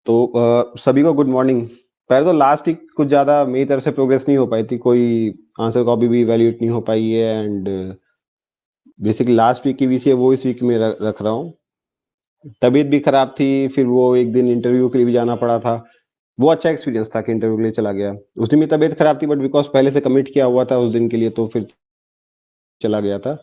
तो सभी को गुड मॉर्निंग। पहले तो लास्ट वीक कुछ ज़्यादा मेरी तरफ से प्रोग्रेस नहीं हो पाई थी, कोई आंसर कॉपी भी इवैल्यूएट नहीं हो पाई है एंड बेसिकली लास्ट वीक की वीसी है वो इस वीक में रख रहा हूँ। तबीयत भी खराब थी, फिर वो एक दिन इंटरव्यू के लिए भी जाना पड़ा था। वो अच्छा एक्सपीरियंस था कि इंटरव्यू के लिए चला गया। उस दिन भी तबीयत खराब थी बट बिकॉज़ पहले से कमिट किया हुआ था उस दिन के लिए तो फिर चला गया था।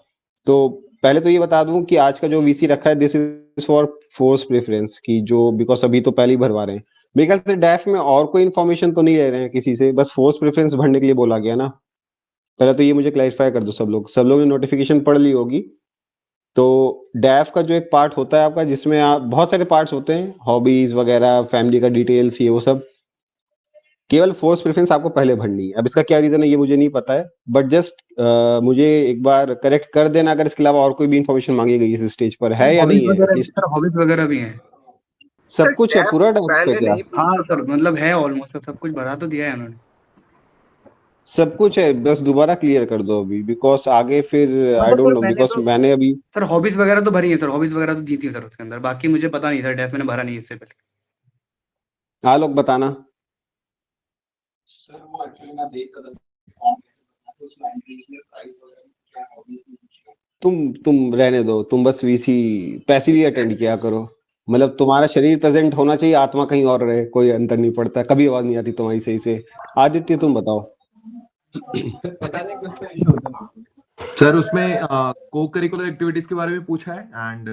तो पहले तो ये बता दूँ कि आज का जो वीसी रखा है this is for force preference की जो बिकॉज़ अभी तो पहले ही भरवा रहे हैं। मेरे ख्याल से डैफ में और कोई इन्फॉर्मेशन तो नहीं ले रहे हैं किसी से, बस फोर्स प्रेफ़रेंस भरने के लिए बोला गया ना। पहले तो ये मुझे क्लैरिफ़ाई कर दो सब लोग। सब लोगों ने नोटिफ़िकेशन पढ़ ली होगी। तो डैफ का जो एक पार्ट होता है आपका जिसमें आप बहुत सारे पार्ट्स होते हैं, हॉबीज़ वगैरह, फैमिली का डिटेल्स ये वो सब। केवल फोर्स प्रेफ़रेंस आपको पहले भरनी है। अब इसका क्या रीज़न है ये मुझे नहीं पता है, बट जस्ट मुझे एक बार करेक्ट कर देना अगर इसके अलावा और कोई भी इन्फॉर्मेशन माँगी गई इस स्टेज पर है या हॉबीज नहीं है? वगैरह इस सर, हॉबीज वगैरह भी हैं। सब कुछ है पूरा डैफ पे क्या? हाँ सर, मतलब है ऑलमोस्ट सब कुछ भरा तो दिया है उन्होंने। सब कुछ है, बस दोबारा क्लियर कर दो अभी बिकॉज़ आगे फिर आई मतलब डोंट सर नो मैंने बिकॉज़ तो मैंने अभी सर हॉबीज वगैरह तो भरी है सर, हॉबीज वगैरह तो दी थी सर उसके अंदर। बाकी मुझे पता नहीं सर, डेफ मैंने भरा नहीं इससे पहले। आलोक बताना। तुम रहने दो, तुम बस वीसी पैसिवली अटेंड किया करो। मतलब तुम्हारा शरीर प्रेजेंट होना चाहिए, आत्मा कहीं और रहे, कोई अंतर नहीं पड़ता। कभी आवाज नहीं आती तुम्हारी सही से। आदित्य तुम बताओ। सर उसमें को करिकुलर एक्टिविटीज के बारे में पूछा है एंड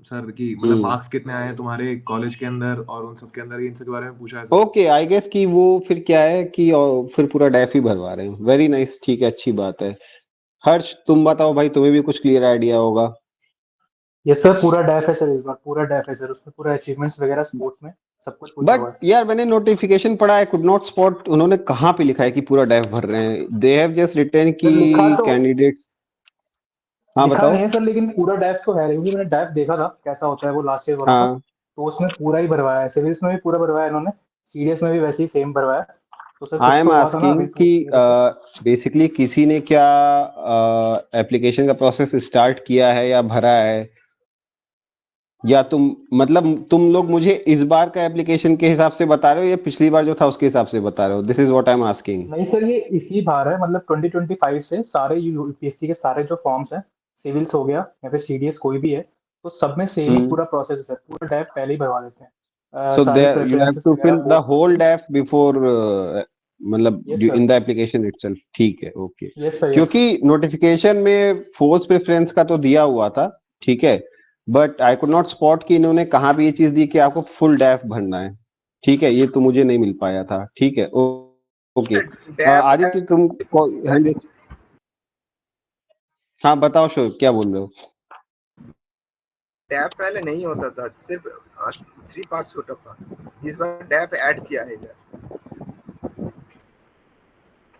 सर की मतलब मार्क्स कितने आए हैं तुम्हारे कॉलेज के अंदर और उन सब के अंदर, इन सब के बारे में पूछा है सर। ओके आई गेस कि वो फिर क्या है कि फिर पूरा डैफ ही भरवा रहे हैं। वेरी नाइस, ठीक है, अच्छी बात है। हर्ष तुम बताओ भाई, तुम्हें भी कुछ क्लियर आइडिया होगा। ये सर पूरा डैफ है सर, इस बार पूरा डैफ है सर। उसमें पूरा अचीवमेंट्स वगैरह स्पोर्ट्स में सब कुछ पूछा हुआ बट है। यार मैंने नोटिफिकेशन पढ़ा, आई कुड नॉट स्पॉट उन्होंने कहाँ पे लिखा है कि पूरा डैफ भर रहे हैं। दे हैव जस्ट रिटन कि लिखा तो कैंडिडेट्स। हाँ लिखा बताओ। नहीं है सर, लेकिन पूरा डैफ तो है, क्योंकि मैंने डैफ देखा था कैसा होता है वो लास्ट ईयर वाला था। हाँ तो उसमें पूरा ही भरवाया है, सिविल्स में भी पूरा भरवाया इन्होंने, सीडीएस में भी वैसे ही सेम भरवाया। तो सर कुछ आई एम तो हुआ था ना आस्किंग अभी, कि तो ये दिक्कत। बेसिकली किसी ने क्या एप्लीकेशन का प्रोसेस स्टार्ट किया है या भरा है, या तुम लोग मुझे इस बार का एप्लीकेशन के हिसाब से बता रहे हो या पिछली बार जो था उसके हिसाब से बता रहे हो? This is what I am asking. नहीं सर, ये इसी बार है, मतलब 2025 से सारे यूपीएससी के सारे जो फॉर्म्स हैं, सिविल्स हो गया या फिर सीडीएस कोई भी है, तो सब में सेम ही पूरा प्रोसेस है। पूरा डैफ पहले ही भरवा देते हैं, सो सारी there you have preferences to वगैरह फिल द पोस्ट होल वगैरह। डैफ बिफोर मतलब yes sir, in the application itself, ठीक है, ओके। Yes sir, yes. क्योंकि नोटिफिकेशन में फोर्स प्रेफरेंस का तो दिया हुआ था, ठीक है, but I could not spot कि इन्होंने कहाँ भी ये चीज दी कि आपको फुल डैफ भरना है। ठीक है, ये तो मुझे नहीं मिल पाया था। ठीक है, ओके। आदित्य तुम हाँ बताओ शो क्या बोल रहे हो? डैप पहले नहीं होता था, सिर्फ 3 पार्ट्स होता था। इस बार डैप ऐड किया है इधर।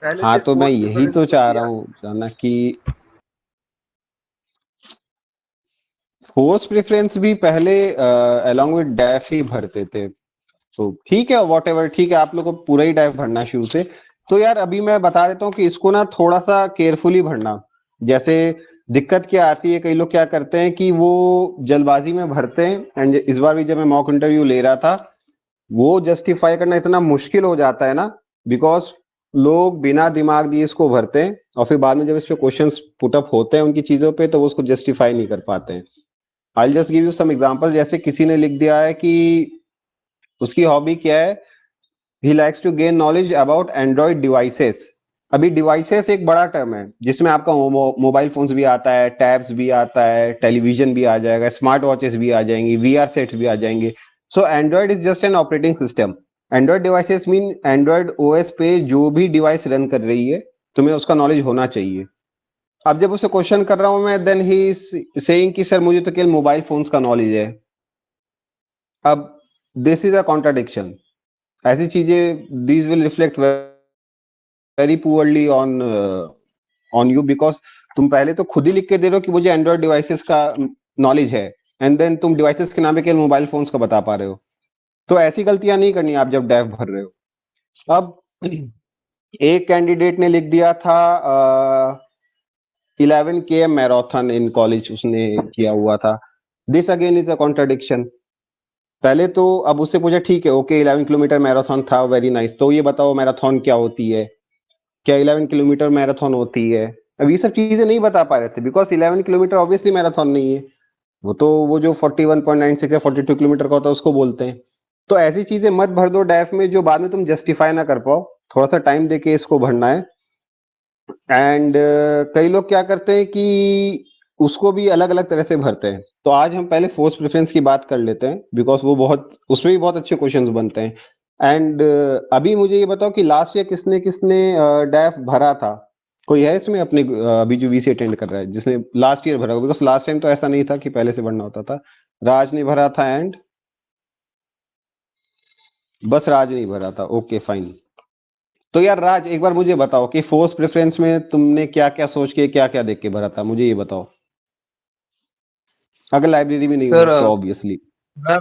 पहले हाँ सिर्फ तो मैं फोर्स यही प्रेफरेंस तो को चाह दिया। रहा हूँ जानना कि फोर्स प्रेफरेंस भी पहले अलोंग विद डैफ ही भरते थे। तो ठीक है, वॉट एवर, ठीक है, आप लोग को पूरा ही डैफ भरना है शुरू से। तो यार अभी मैं बता देता हूँ कि इसको ना थोड़ा सा केयरफुली भरना। जैसे दिक्कत क्या आती है, कई लोग क्या करते हैं कि वो जल्दबाजी में भरते हैं एंड इस बार भी जब मैं मॉक इंटरव्यू ले रहा था वो जस्टिफाई करना इतना मुश्किल हो जाता है ना, बिकॉज लोग बिना दिमाग दिए इसको भरते हैं और फिर बाद में जब इस पे क्वेश्चंस पुटअप होते हैं उनकी चीजों पे तो वो उसको जस्टिफाई नहीं कर पाते हैं। I just give you some example. जैसे किसी ने लिख दिया है कि उसकी हॉबी क्या है, he likes to gain knowledge about android devices. अभी डिवाइसेस एक बड़ा टर्म है जिसमें आपका मोबाइल फोन्स भी आता है, टैब्स भी आता है, टेलीविजन भी आ जाएगा, स्मार्ट वॉचेस भी आ जाएंगी, वीआर सेट्स भी आ जाएंगे। So Android is just an operating system. Android devices mean Android OS पे जो भी डिवाइस रन कर रही है तुम्हें उसका नॉलेज होना चाहिए। अब जब उसे क्वेश्चन कर रहा हूं मैं, देन ही इज सेइंग कि सर मुझे तो केवल मोबाइल फोन्स का नॉलेज है। अब दिस इज अ कॉन्ट्राडिक्शन। ऐसी चीजें these will reflect very poorly on you because तुम पहले तो खुद ही लिख के दे रहे हो कि मुझे एंड्रॉइड डिवाइसेस का नॉलेज है एंड देन तुम डिवाइसेस के नाम पे केवल मोबाइल फोन्स का बता पा रहे हो। तो ऐसी गलतियां नहीं करनी आप जब डैफ भर रहे हो। अब एक कैंडिडेट ने लिख दिया था 11 km मैराथन इन कॉलेज उसने किया हुआ था। This again is a contradiction. पहले तो अब उससे पूछा ठीक है ओके 11 किलोमीटर मैराथन था, वेरी नाइस, तो ये बताओ मैराथन क्या होती है, क्या 11 किलोमीटर मैराथन होती है। अब ये सब चीजें नहीं बता पा रहे थे बिकॉज 11 किलोमीटर ऑब्वियसली मैराथन नहीं है, वो जो 41.96 या 42 किलोमीटर का होता है उसको बोलते हैं। तो ऐसी चीजें मत भर दो डैफ में जो बाद में तुम जस्टिफाई ना कर पाओ, थोड़ा सा टाइम देके इसको भरना है। एंड कई लोग क्या करते हैं कि उसको भी अलग अलग तरह से भरते हैं। तो आज हम पहले फोर्स प्रेफरेंस की बात कर लेते हैं बिकॉज वो बहुत उसमें भी बहुत अच्छे क्वेश्चंस बनते हैं। एंड अभी मुझे ये बताओ कि लास्ट ईयर किसने किसने डैफ भरा था, कोई है इसमें अपने अभी जो वीसी अटेंड कर रहा है जिसने लास्ट ईयर भरा, बिकॉज लास्ट टाइम तो ऐसा नहीं था कि पहले से भरना होता था। राज ने भरा था एंड बस राज नहीं भरा था, ओके फाइन। तो यार राज एक बार मुझे बताओ कि फोर्स प्रेफरेंस में तुमने क्या क्या सोच के क्या क्या देख के भरा था, मुझे ये बताओ, अगर लाइब्रेरी में नहीं सर हो तो ऑब्वियसली। मैं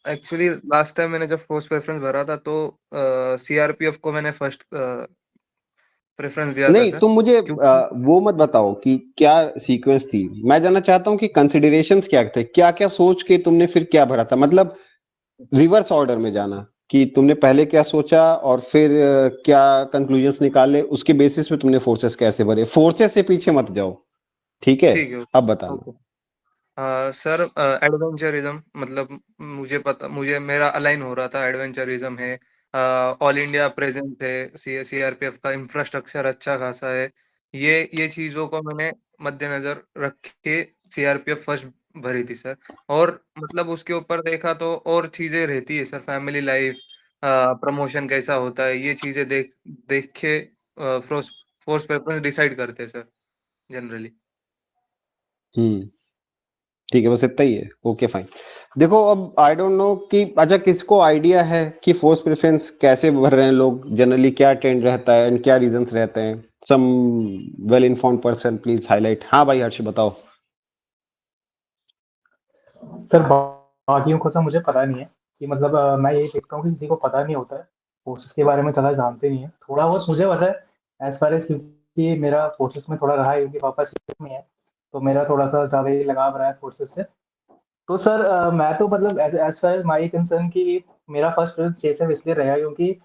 एक्चुअली लास्ट टाइम मैंने जब फोर्स प्रेफरेंस भरा था तो सीआरपीएफ को मैंने फर्स्ट प्रेफरेंस दिया था नहीं सर, तुम मुझे क्योंकि वो मत बताओ कि क्या सीक्वेंस थी, मैं जानना चाहता हूँ कि कंसिडरेशंस क्या थे, क्या क्या सोच के तुमने फिर क्या भरा था, मतलब रिवर्स ऑर्डर में जाना कि तुमने पहले क्या सोचा और फिर क्या कंक्लूजन्स निकाले, उसके बेसिस पे तुमने फोर्सेस कैसे भरे, फोर्सेस से पीछे मत जाओ, ठीक है। ठीक है। अब बताना। ओके सर, एडवेंचरिज्म मतलब मुझे मेरा अलाइन हो रहा था, एडवेंचरिज्म है, ऑल इंडिया प्रेजेंट है, सीआरपीएफ का इंफ्रास्ट्रक्चर अच्छा खासा है, ये चीज़ों को मैंने मद्देनजर रख के सीआरपीएफ फर्स्ट भरी थी सर। और मतलब उसके ऊपर देखा तो और चीज़ें रहती है सर, फैमिली लाइफ, प्रमोशन कैसा होता है, ये चीज़ें देख देख के फोर्स फोर्स प्रेफरेंस डिसाइड करते हैं सर जनरली। हम्म, ठीक है, बस इतना ही है, ओके फाइन। देखो अब आई डोंट नो कि अच्छा किसको आइडिया है कि फोर्स प्रेफरेंस कैसे भर रहे हैं लोग जनरली, क्या ट्रेंड रहता है एंड क्या रीजंस रहते हैं, some well informed person please highlight. हाँ भाई हर्ष बताओ। सर बाकियों को सर मुझे पता नहीं है कि मतलब मैं यही देखता हूँ कि किसी को पता नहीं होता है, फोर्सेस के बारे में ज़्यादा जानते नहीं है। थोड़ा बहुत मुझे पता है एज फार एज, क्योंकि मेरा फोर्सेस में थोड़ा रहा है, क्योंकि पापा सीनियर में है, तो मेरा थोड़ा सा ज़्यादा ही लगाव रहा है फोर्सेस से। तो सर मैं तो मतलब as as far as my concern कि मेरा फर्स्ट प्रेफरेंस सीएसएफ इसलिए रहेगा क्योंकि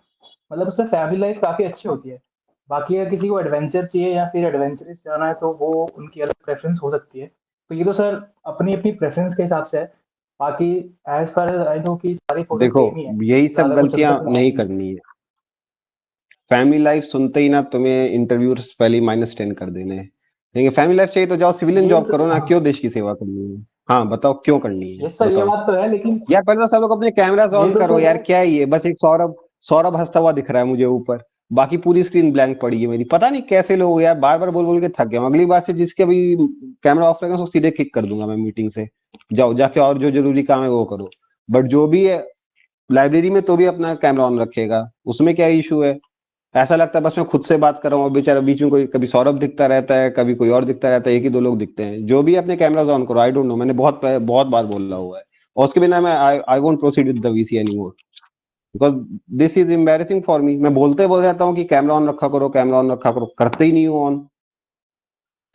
मतलब उसमें फैमिली लाइफ काफ़ी अच्छी होती है। बाकी अगर किसी को एडवेंचर चाहिए या फिर एडवेंचरस जाना है तो वो उनकी अलग प्रेफरेंस हो सकती है। तो ये तो सर अपनी अपनी प्रेफरेंस के हिसाब से है। बाकी as far as I know कि सारी फोटो देखो सेम ही है, यही सब ज़्यादा कुछ गलतियां अंतर तो है नहीं नहीं। करनी है, फैमिली लाइफ सुनते ही ना तुम्हें इंटरव्यू पहले -10 कर देने हैं। देखिए फैमिली लाइफ चाहिए तो जाओ सिविलियन ये जॉब करो ना, हाँ, क्यों देश की सेवा करनी है। हाँ बताओ क्यों करनी है, ये सर ये बताओ बात तो है, लेकिन यार। पहले तो सब लोग अपने कैमरास ये ऑन तो करो सर यार, क्या है ये, बस एक सौरभ सौरभ हंसता हुआ दिख रहा है मुझे ऊपर, बाकी पूरी स्क्रीन ब्लैंक पड़ी है मेरी। पता नहीं कैसे लोग यार, बार बार बोल बोल के थक गया हूं। अगली बार से जिसके भी कैमरा ऑफ रहेगा उसको सीधे किक कर दूंगा मैं मीटिंग से, जाओ जाके और जो जरूरी काम है वो करो। बट जो भी है लाइब्रेरी में तो भी अपना कैमरा ऑन रखेगा, उसमें क्या इशू है। ऐसा लगता है बस मैं खुद से बात कर रहा हूँ, बेचारा बीच में कोई कभी सौरभ दिखता रहता है, कभी कोई और दिखता रहता है, एक ही दो लोग दिखते हैं। जो भी अपने कैमराज ऑन करो, आई डोंट नो, मैंने बहुत बहुत बार बोल रहा हुआ है। और उसके बिना मैं I won't proceed with the VC anymore because this is embarrassing for me. मैं बोलते बोल रहता हूँ कि कैमरा ऑन रखा करो, कैमरा ऑन रखा करो, करते ही नहीं हूँ ऑन।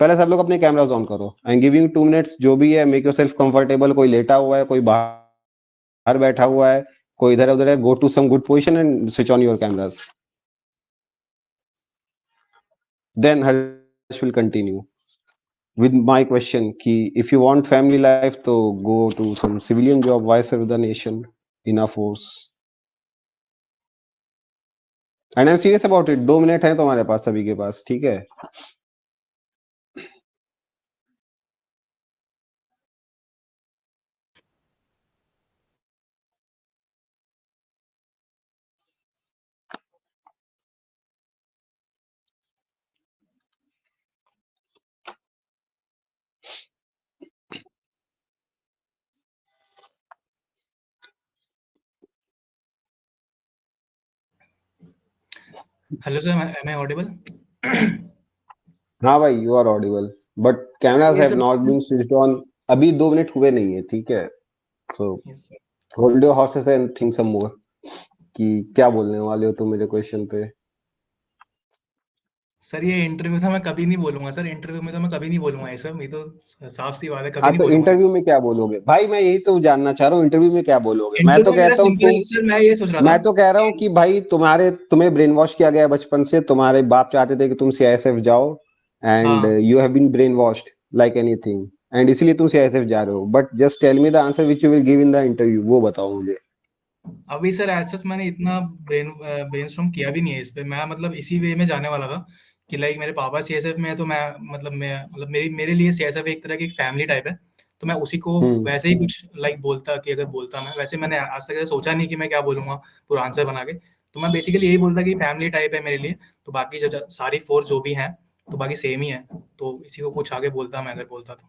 पहले सब लोग अपने कैमराज ऑन करो। आई एम गिविंग 2 मिनट्स, जो भी है मेक योरसेल्फ कंफर्टेबल, कोई लेटा हुआ है, कोई बाहर बैठा हुआ है, कोई इधर उधर है, go to some good position and switch on your cameras, then Harsh will continue with my question कि if you want family life तो go to some civilian job, why serve the nation in a force, and I'm serious about it। 2 minute है तुम्हारे पास सभी के पास, ठीक है। Hello sir, am I audible? हाँ भाई you are audible but cameras ये have sir. Not been switched on. अभी 2 मिनट हुए नहीं है, ठीक है। So yes sir. Hold your horses and think some more कि क्या बोलने वाले हो तुम मेरे क्वेश्चन पे। सर ये इंटरव्यू तो मैं कभी नहीं बोलूंगा सर, इंटरव्यू में तो मैं कभी नहीं बोलूंगा ये सब, ये तो साफ सी बात है, कभी हाँ नहीं तो बोलूंगा। इंटरव्यू में क्या बोलोगे भाई, मैं यही तो जानना चाह रहा हूँ, इंटरव्यू में क्या बोलोगे? मैं तो इंटरव्यू में मेरा कहता हूँ सिंपल सर, मैं ये सोच रहा था मैं तो कह रहा हूँ कि भाई तुम्हें ब्रेन वॉश किया गया बचपन से, तुम्हारे बाप चाहते थे कि तुम सीआईएसएफ जाओ एंड हाँ you have been brainwashed like anything, and इसलिए तुम सीआईएसएफ जा रहे हो, but just tell me the answer which you will give in the interview, वो बताओ मुझे। अभी सर एज मैंने इतना ब्रेनस्टॉर्म किया भी नहीं है इस पे, मैं मतलब इसी वे में जाने वाला था कि लाइक मेरे पापा सीएसएफ में है, तो मैं मेरे लिए सीएसएफ एक तरह की फैमिली टाइप है, तो मैं उसी को हम्म। वैसे ही कुछ लाइक बोलता कि अगर बोलता मैं वैसे, मैंने आज तक ऐसा सोचा नहीं कि मैं क्या बोलूंगा पूरा आंसर बना के, तो मैं बेसिकली यही बोलता कि फैमिली टाइप है मेरे लिए, तो बाकी जो सारी फोर्स जो भी हैं तो बाकी सेम ही है, तो इसी को कुछ आगे बोलता मैं अगर बोलता तो।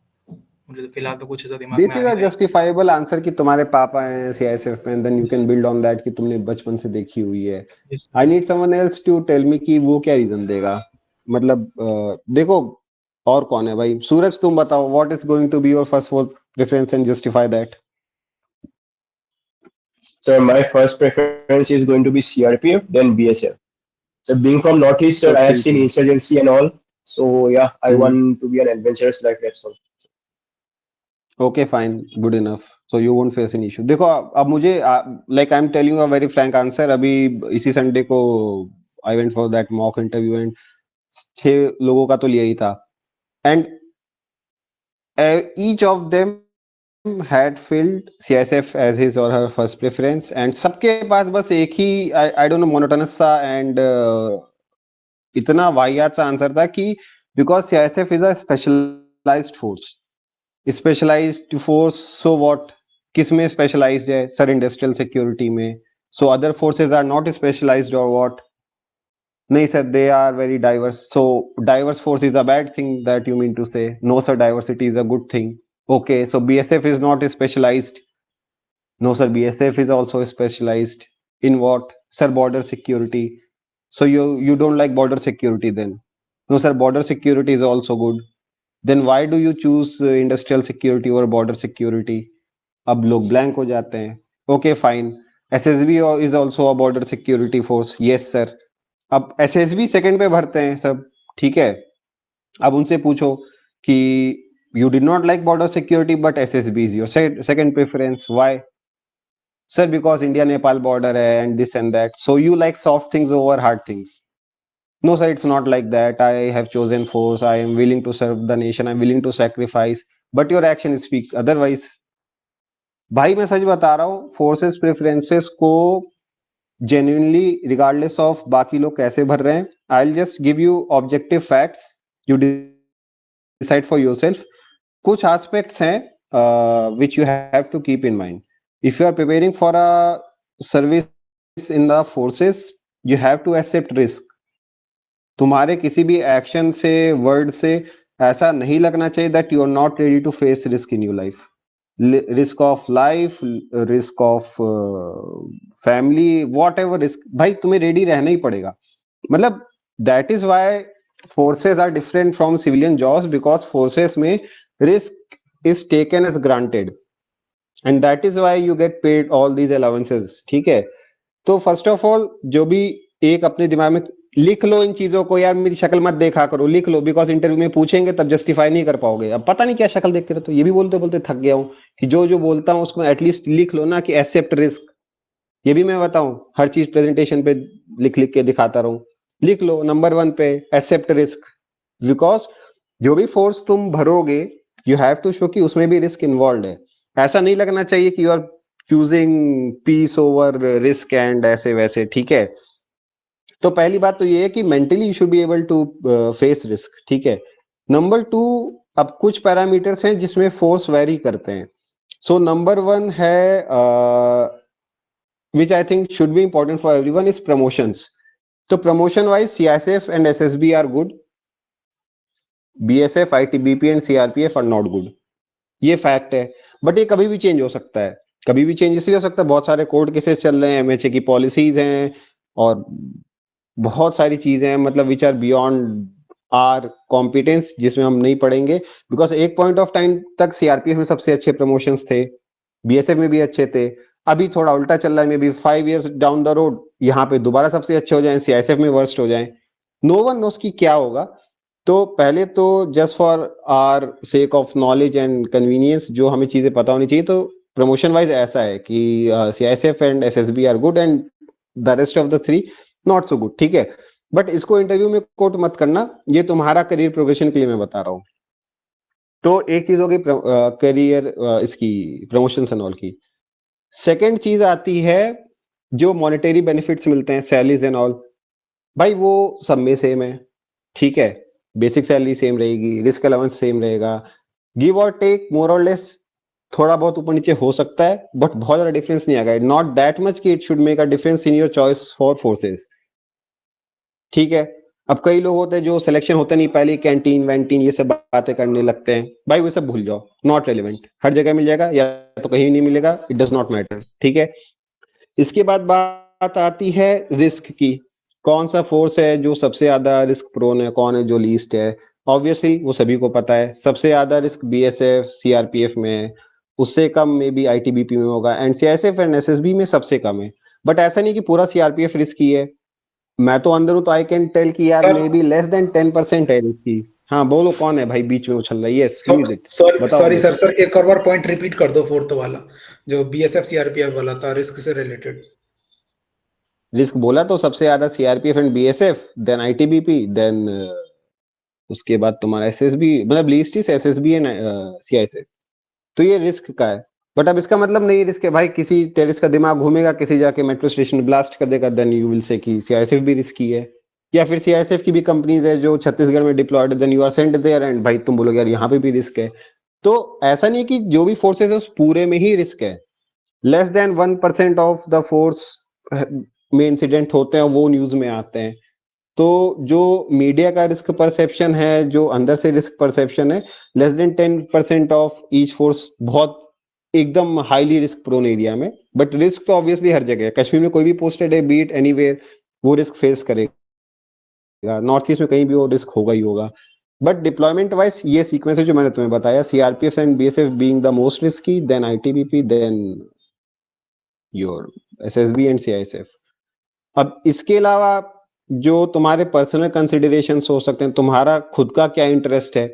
मुझे तो फिलहाल तो कुछ ऐसा दिमाग दिस में आ इज नहीं अ रहा है। जस्टिफाइबल आंसर कि तुम्हारे पापा हैं सीआईएसएफ में, then you can build on that कि तुमने बचपन से देखी हुई है। Yes, I sir. Need someone else to tell me कि वो क्या रीजन देगा। मतलब देखो, और कौन है भाई? सूरज तुम बताओ, what is going to be your first preference and justify that. So my first preference is going to be CRPF, then BSF. So being from Northeast, sir, तो I have ठीक seen है। insurgency and all. So yeah, I hmm. want to be an adventurous life. That's all. Okay fine, good enough, so you won't face an issue. देखो अब मुझे like I am telling a very Frank answer, अभी इसी Sunday को I went for that mock interview and 6 लोगों का तो लिया ही था, and each of them had filled CSF as his or her first preference, and सबके पास बस एक ही I don't know monotonous सा and इतना वाहियात सा आंसर था कि because CSF is a specialized force, specialized force, so what, किस में specialized है सर? इंडस्ट्रियल सिक्योरिटी में। so other forces are not specialized or what? नहीं sir, they are very diverse, so diverse force is a bad thing that you mean to say? No sir, diversity is a good thing. Okay, so BSF is not specialized. No sir, BSF is also specialized in what? Sir, border security. So you don't like border security then? No sir, border security is also good. Then why do you choose industrial security or border security? अब लोग blank हो जाते हैं। Okay fine, SSB is also a border security force. Yes sir. अब SSB second पे भरते हैं सब, ठीक है। अब उनसे पूछो कि you did not like border security but SSB is your second preference, why? Sir, because India-Nepal border hai and this and that. So you like soft things over hard things. No, sir, it's not like that. I have chosen force. I am willing to serve the nation. I'm willing to sacrifice. But your actions speak otherwise. भाई मैं सच बता रहा हूँ, forces preferences को genuinely regardless of बाकी लोग कैसे भर रहे हैं, I will just give you objective facts, you decide for yourself. कुछ एस्पेक्ट्स हैं which you have to keep in mind. If you are preparing for a service in the forces, you have to accept risk. तुम्हारे किसी भी action से, word से ऐसा नहीं लगना चाहिए that you are not ready to face risk in your life. Risk of life, risk of family, whatever risk, भाई तुम्हें रेडी रहना ही पड़ेगा। मतलब that is why forces are different from civilian jobs, because forces में risk is taken as granted and that is why you get paid all these allowances, ठीक है। तो first of all जो भी एक अपने दिमाग में लिख लो इन चीजों को, यार मेरी शक्ल मत देखा करो, लिख लो, बिकॉज इंटरव्यू में पूछेंगे तब जस्टिफाई नहीं कर पाओगे। अब पता नहीं क्या शक्ल देखते रहते हो, ये भी बोलते बोलते थक गया हूँ कि जो जो बोलता हूँ उसको एटलीस्ट लिख लो ना कि एक्सेप्ट रिस्क। ये भी मैं बताऊं, हर चीज प्रेजेंटेशन पे लिख लिख के दिखाता रहूं, लिख लो नंबर 1 पे एक्सेप्ट रिस्क, बिकॉज जो भी फोर्स तुम भरोगे यू हैव टू शो कि उसमें भी रिस्क इन्वॉल्व है। ऐसा नहीं लगना चाहिए कि you are choosing peace over risk and ऐसे वैसे, ठीक है। तो पहली बात तो ये है कि mentally you should be able to face risk, ठीक है। नंबर 2, अब कुछ पैरामीटर्स हैं जिसमें फोर्स वेरी करते हैं। सो नंबर 1 है which I think should be important for everyone is promotions. तो promotion wise CISF and SSB are good, BSF, ITBP and CRPF are not good. ये फैक्ट है, बट ये कभी भी चेंज हो सकता है। कभी भी चेंज इसलिए हो सकता है, बहुत सारे कोर्ट केसेस चल रहे हैं, एमएचए की पॉलिसीज हैं और बहुत सारी चीजें हैं, मतलब which are beyond our competence, जिसमें हम नहीं पढ़ेंगे। बिकॉज एक पॉइंट ऑफ टाइम तक सीआरपीएफ में सबसे अच्छे प्रमोशंस थे, बीएसएफ में भी अच्छे थे, अभी थोड़ा उल्टा चल रहा है, may be 5 years down the road यहाँ पे दोबारा सबसे अच्छे हो जाएं, सीआईएसएफ में वर्स्ट हो जाएं। नो वन नोस कि क्या होगा। तो पहले तो just for our sake of knowledge and convenience जो हमें चीजें पता होनी चाहिए, तो प्रमोशन वाइज ऐसा है कि CISF and SSB are good and the rest of the three not so good, ठीक है। बट इसको इंटरव्यू में कोट मत करना, ये तुम्हारा करियर प्रोग्रेशन के लिए मैं बता रहा हूँ। तो एक चीज होगी करियर इसकी प्रमोशन एंड ऑल की। सेकेंड चीज आती है जो मॉनेटरी बेनिफिट्स मिलते हैं, सैलरीज एंड ऑल, भाई वो सब में सेम है, ठीक है। बेसिक सैलरी सेम रहेगी, रिस्क अलाउंस सेम रहेगा, गिव और टेक मोर और लेस थोड़ा बहुत ऊपर नीचे हो सकता है, बट बहुत ज्यादा डिफरेंस नहीं आएगा, नॉट दैट मच कि it should make a difference in your choice for forces, ठीक है। अब कई लोग होते हैं जो सिलेक्शन होते नहीं, पहले कैंटीन वैंटीन ये सब बातें करने लगते हैं, भाई वो सब भूल जाओ, नॉट रेलिवेंट। हर जगह मिल जाएगा या तो कहीं नहीं मिलेगा, इट डज नॉट मैटर, ठीक है। इसके बाद बात आती है रिस्क की, कौन सा फोर्स है जो सबसे ज्यादा रिस्क प्रोन है, कौन है जो लीस्ट है। ऑब्वियसली वो सभी को पता है, सबसे ज्यादा रिस्क बीएसएफ सीआरपीएफ में है, उससे कम मे बी आईटीबीपी में होगा, एंड सीआईएसएफ एंड एसएसबी में सबसे कम है। बट ऐसा नहीं कि पूरा सीआरपीएफ रिस्की है, मैं तो अंदर हूं तो आई कैन टेल कि यार मे बी लेस देन 10% है रिस्की। हाँ बोलो, कौन है भाई बीच में उछल रहा है? यस प्लीज इट, बताओ। सॉरी सर एक और बार पॉइंट रिपीट कर दो, फोर्थ वाला जो बीएसएफ सीआरपीएफ वाला था, रिस्क से रिलेटेड। रिस्क बोला तो सबसे ज्यादा CRPF and BSF, then ITBP, then उसके बाद तुम्हारा एसएसबी, मतलब least is SSB and CISF. तो ये रिस्क का है। बट अब इसका मतलब नहीं रिस्क है भाई, किसी टेररिस्ट का दिमाग घूमेगा, किसी जाके मेट्रो स्टेशन ब्लास्ट कर देगा, देन यू विल से कि सीआईएसएफ भी रिस्की है। या फिर सीआईएसएफ की भी कंपनीज है जो छत्तीसगढ़ में deployed, then you are sent there and भाई तुम बोलोगे यार यहाँ पे भी रिस्क है। तो ऐसा नहीं है कि जो भी फोर्सेस है उस पूरे में ही रिस्क है, less then 1% of the force में इंसिडेंट होते हैं वो न्यूज में आते हैं। तो जो मीडिया का रिस्क परसेप्शन है, जो अंदर से रिस्क परसेप्शन है, less than 10% of each force बहुत एकदम हाईली रिस्क प्रोन एरिया में। बट रिस्क तो ऑब्वियसली हर जगह है, कश्मीर में कोई भी पोस्टेड है, बीट एनीवेयर, वो रिस्क फेस करेगा, नॉर्थ ईस्ट में कहीं भी वो रिस्क होगा ही होगा। बट डिप्लॉयमेंट वाइज ये सीक्वेंस है जो मैंने तुम्हें बताया, CRPF and BSF being the most risky, then ITBP, then your SSB and CISF. अब इसके अलावा जो तुम्हारे पर्सनल कंसिडरेशंस हो सकते हैं, तुम्हारा खुद का क्या इंटरेस्ट है,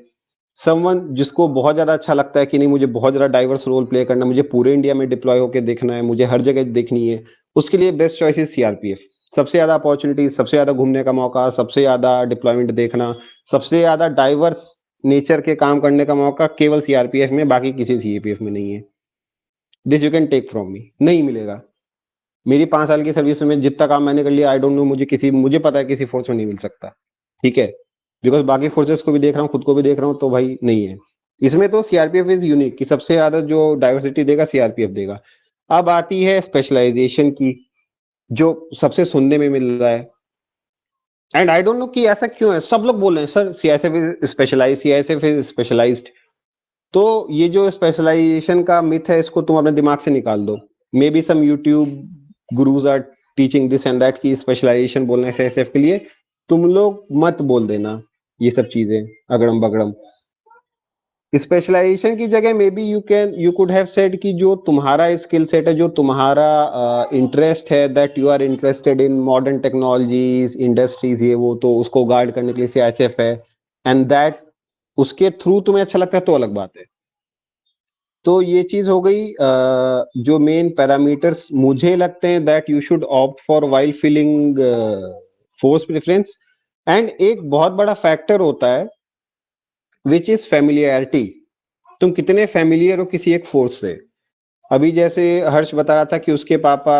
समवन जिसको बहुत ज्यादा अच्छा लगता है कि नहीं मुझे बहुत ज्यादा डाइवर्स रोल प्ले करना, मुझे पूरे इंडिया में डिप्लॉय होकर देखना है, मुझे हर जगह देखनी है, उसके लिए बेस्ट चॉइस इज सीआरपीएफ। सबसे ज्यादा अपॉर्चुनिटी, सबसे ज्यादा घूमने का मौका, सबसे ज्यादा डिप्लॉयमेंट देखना, सबसे ज्यादा डाइवर्स नेचर के काम करने का मौका केवल सीआरपीएफ में, बाकी किसी सीआरपीएफ में नहीं है। This you can take from me, नहीं मिलेगा। मेरी 5 साल की सर्विस में जितना काम मैंने कर लिया, आई डोंट नो, मुझे पता है किसी फोर्स में नहीं मिल सकता, ठीक है। बिकॉज बाकी फोर्सेस को भी देख रहा हूँ, खुद को भी देख रहा हूँ, तो भाई नहीं है। इसमें तो सीआरपीएफ इज यूनिक कि सबसे ज्यादा जो डाइवर्सिटी देगा सीआरपीएफ देगा। अब आती है स्पेशलाइजेशन की, जो सबसे सुनने में मिल रहा है, एंड आई डोंट नो कि ऐसा क्यों है। सब लोग बोल रहे हैं sir CISF is specialize, CISF is specialized. तो ये जो स्पेशलाइजेशन का मिथ है, इसको तुम अपने दिमाग से निकाल दो। Maybe some YouTube gurus are teaching this and that की स्पेशलाइजेशन बोलना है सीआईएसएफ के लिए, तुम लोग मत बोल देना ये सब चीजें अगड़म बगड़म। स्पेशलाइजेशन की जगह may be you could have said कि जो तुम्हारा स्किल सेट है, जो तुम्हारा इंटरेस्ट है, that you are interested in modern technologies, industries, ये वो, तो उसको गार्ड करने के लिए सीआईएसएफ है, एंड दैट उसके थ्रू तुम्हें अच्छा लगता है तो अलग बात है। तो ये चीज हो गई जो मेन पैरामीटर्स मुझे लगते हैं that you should opt for while filling force preference. And एक बहुत बड़ा फैक्टर होता है विच इज फैमिलियरिटी, तुम कितने फैमिलियर हो किसी एक फोर्स से। अभी जैसे हर्ष बता रहा था कि उसके पापा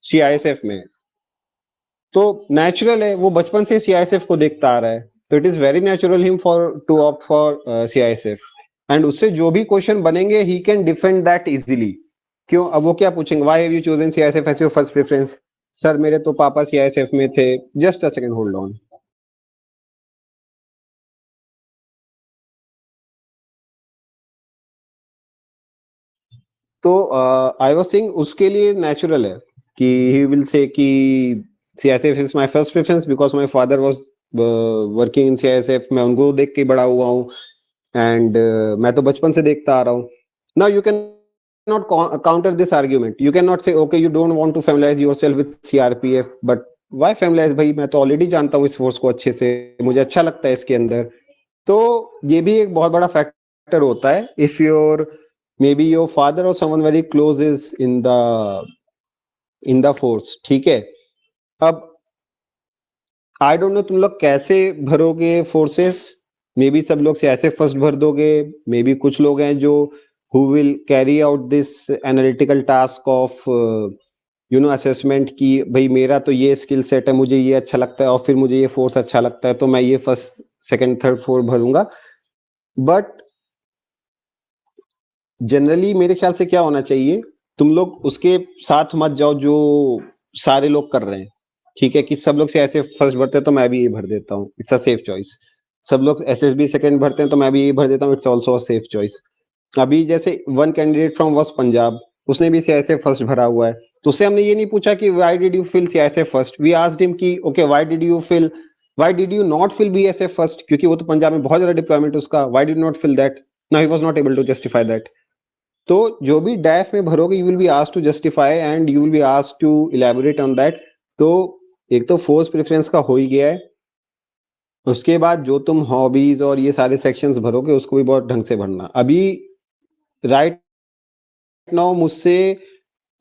सीआईएसएफ में, तो नेचुरल है, वो बचपन से सीआईएसएफ को देखता आ रहा है, तो it is very natural him for to opt for CISF. And उससे जो भी क्वेश्चन बनेंगे ही कैन डिफेंड दैट इजीली। क्यों? अब वो क्या पूछेंगे, why have you chosen CISF as your first preference? Sir मेरे तो पापा सीआईएसएफ में थे। Just a second, hold on. तो आई वाज सेइंग उसके लिए नेचुरल है कि ही विल से कि CISF is my first preference because my father was working in CISF. मैं उनको देख के बड़ा हुआ हूँ, एंड मैं तो बचपन से देखता आ रहा हूँ। Now you can not counter this argument. You cannot say okay you don't want to familiarize yourself with CRPF but why familiarize भाई, मैं तो ऑलरेडी जानता हूँ इस फोर्स को अच्छे से, मुझे अच्छा लगता है इसके अंदर। तो ये भी एक बहुत बड़ा फैक्टर होता है। If your may be your father और someone very close is in the force, ठीक है। अब आई डोंट नो तुम लोग कैसे भरोगे फोर्सेस, मे बी सब लोग से ऐसे फर्स्ट भर दोगे, मे बी कुछ लोग हैं जो who will carry out this analytical task of assessment की भाई मेरा तो ये स्किल सेट है, मुझे ये अच्छा लगता है और फिर मुझे ये फोर्स अच्छा लगता है तो मैं ये फर्स्ट सेकंड थर्ड फोर्थ भरूंगा। बट जनरली मेरे ख्याल से क्या होना चाहिए, तुम लोग उसके साथ मत जाओ जो सारे लोग कर रहे हैं, ठीक है, कि सब लोग से ऐसे फर्स्ट भरते हैं तो मैं भी ये भर देता हूँ, इट्स अ सेफ चॉइस। सब लोग एसएसबी सेकंड भरते हैं तो मैं भी ये भर देता हूँ, it's also a safe choice. अभी जैसे one candidate from was Punjab, उसने भी सीआईएसएफ फर्स्ट भरा हुआ है, तो उससे हमने ये नहीं पूछा कि why did you fill CISF first, we asked him कि okay why did you not fill BSF first, क्योंकि वो तो पंजाब में बहुत ज्यादा डिप्लॉयमेंट उसका, why did not fill that, now he was not able to justify that. तो जो भी डैफ में भरोगे you will be asked to justify and you will be asked to elaborate on that. तो एक तो फोर्स प्रेफरेंस का हो ही गया है, उसके बाद जो तुम हॉबीज और ये सारे सेक्शंस भरोगे उसको भी बहुत ढंग से भरना। अभी राइट नाउ मुझसे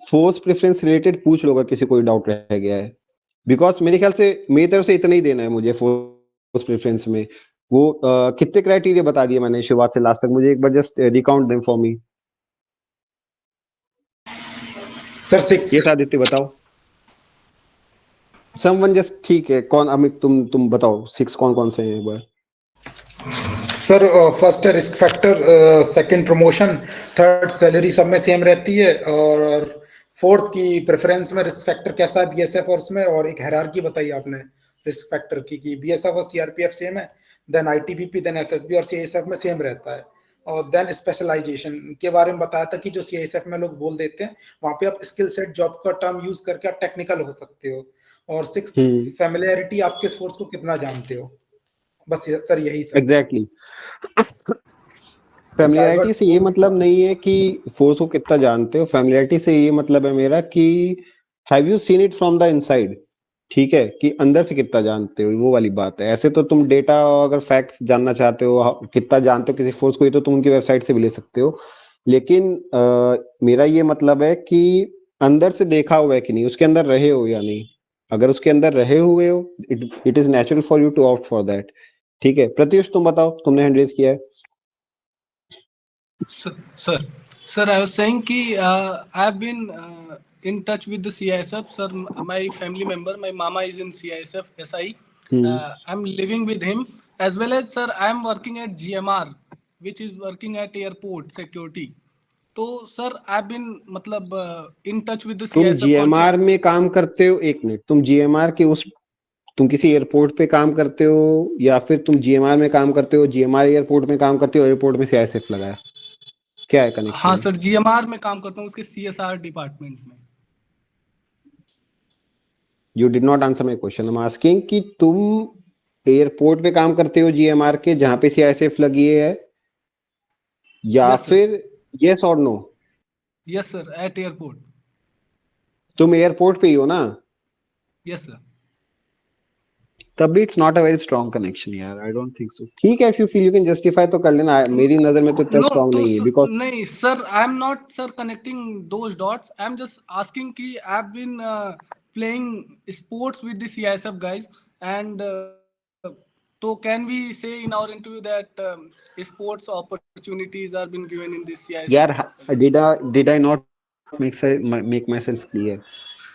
फोर्स प्रेफरेंस रिलेटेड पूछ लो अगर किसी कोई डाउट रह गया है, बिकॉज मेरे ख्याल से मेरी तरफ से इतना ही देना है मुझे फोर्स प्रेफरेंस में। वो कितने क्राइटेरिया बता दिए मैंने शुरुआत से लास्ट तक, मुझे एक बार just recount them for me. Sir 6 ये आदित्य बताओ, समवन जस्ट, ठीक है, कौन अमित तुम बताओ 6 कौन कौन से हैं एक बार। सर फर्स्ट है risk factor, second promotion, third salary सब में सेम रहती है, और फोर्थ की प्रेफरेंस में रिस्क फैक्टर कैसा है बीएसएफ और उसमें, और एक हायरार्की बताई आपने रिस्क फैक्टर की कि बीएसएफ और सीआरपीएफ सेम है, देन आईटीबीपी, देन एसएसबी और सीआईएसएफ में सेम रहता है, और देन स्पेशलाइजेशन के बारे में बताया था कि जो सीआईएसएफ में लोग बोल देते हैं वहां पे आप स्किल सेट जॉब का टर्म यूज करके आप टेक्निकल हो सकते हो, और सिक्स्थ फैमिलियरिटी, आपके फोर्स को कितना जानते हो। बस सर यही था। एग्जैक्टली फैमिलियरिटी से ये मतलब नहीं है कि फोर्स को कितना जानते हो, फैमिलियरिटी से ये मतलब है मेरा कि have you seen it from the inside, ठीक है, कि अंदर से कितना जानते हो, वो वाली बात है। ऐसे तो तुम डेटा अगर फैक्ट्स जानना चाहते हो कितना जानते हो किसी फोर्स को, ये तो तुम उनकी वेबसाइट से भी ले सकते हो, लेकिन मेरा ये मतलब है कि अंदर से देखा हुआ है कि नहीं, उसके अंदर रहे हो या नहीं। अगर उसके अंदर रहे हुए हो it is natural for you to opt for that, ठीक है। प्रत्युष तुम बताओ, तुमने हैंड रेज किया है। Sir, I was saying कि I have been in touch with the CISF. Sir, my family member, my mama is in CISF SI. I'm living with him as well as sir, I am working at GMR, which is working at airport security. तो sir I been मतलब in touch with the तुम CISF GMR में काम करते हो, एक minute, तुम GMR के उस, तुम किसी एयरपोर्ट पे काम करते हो या फिर तुम जीएमआर में काम करते हो, जीएमआर एयरपोर्ट में काम करते हो, एयरपोर्ट में सीआईएसएफ लगाया, क्या है कनेक्शन? हाँ सर, जीएमआर में काम करता हूँ, उसके सीएसआर डिपार्टमेंट में। You did not answer my question. I am asking कि तुम एयरपोर्ट पे काम करते हो जीएमआर के जहां पे सीआईएसएफ लगी है, या Yes, sir. फिर यस और no? Yes sir, at airport. तुम एयरपोर्ट पे ही हो ना? Yes sir. तब it's not a very strong connection यार, आई डोंट थिंक सो। ठीक है, if you feel you can justify तो कर लेना, मेरी नजर में तो इतना No, स्ट्रॉन्ग तो नहीं है, बिकॉज नहीं sir, I am not sir connecting those dots, I am just asking कि I have been playing sports with the CISF guys and तो can we say in our interview that sports opportunities are been given in this CISF. यार did I not make my self clear?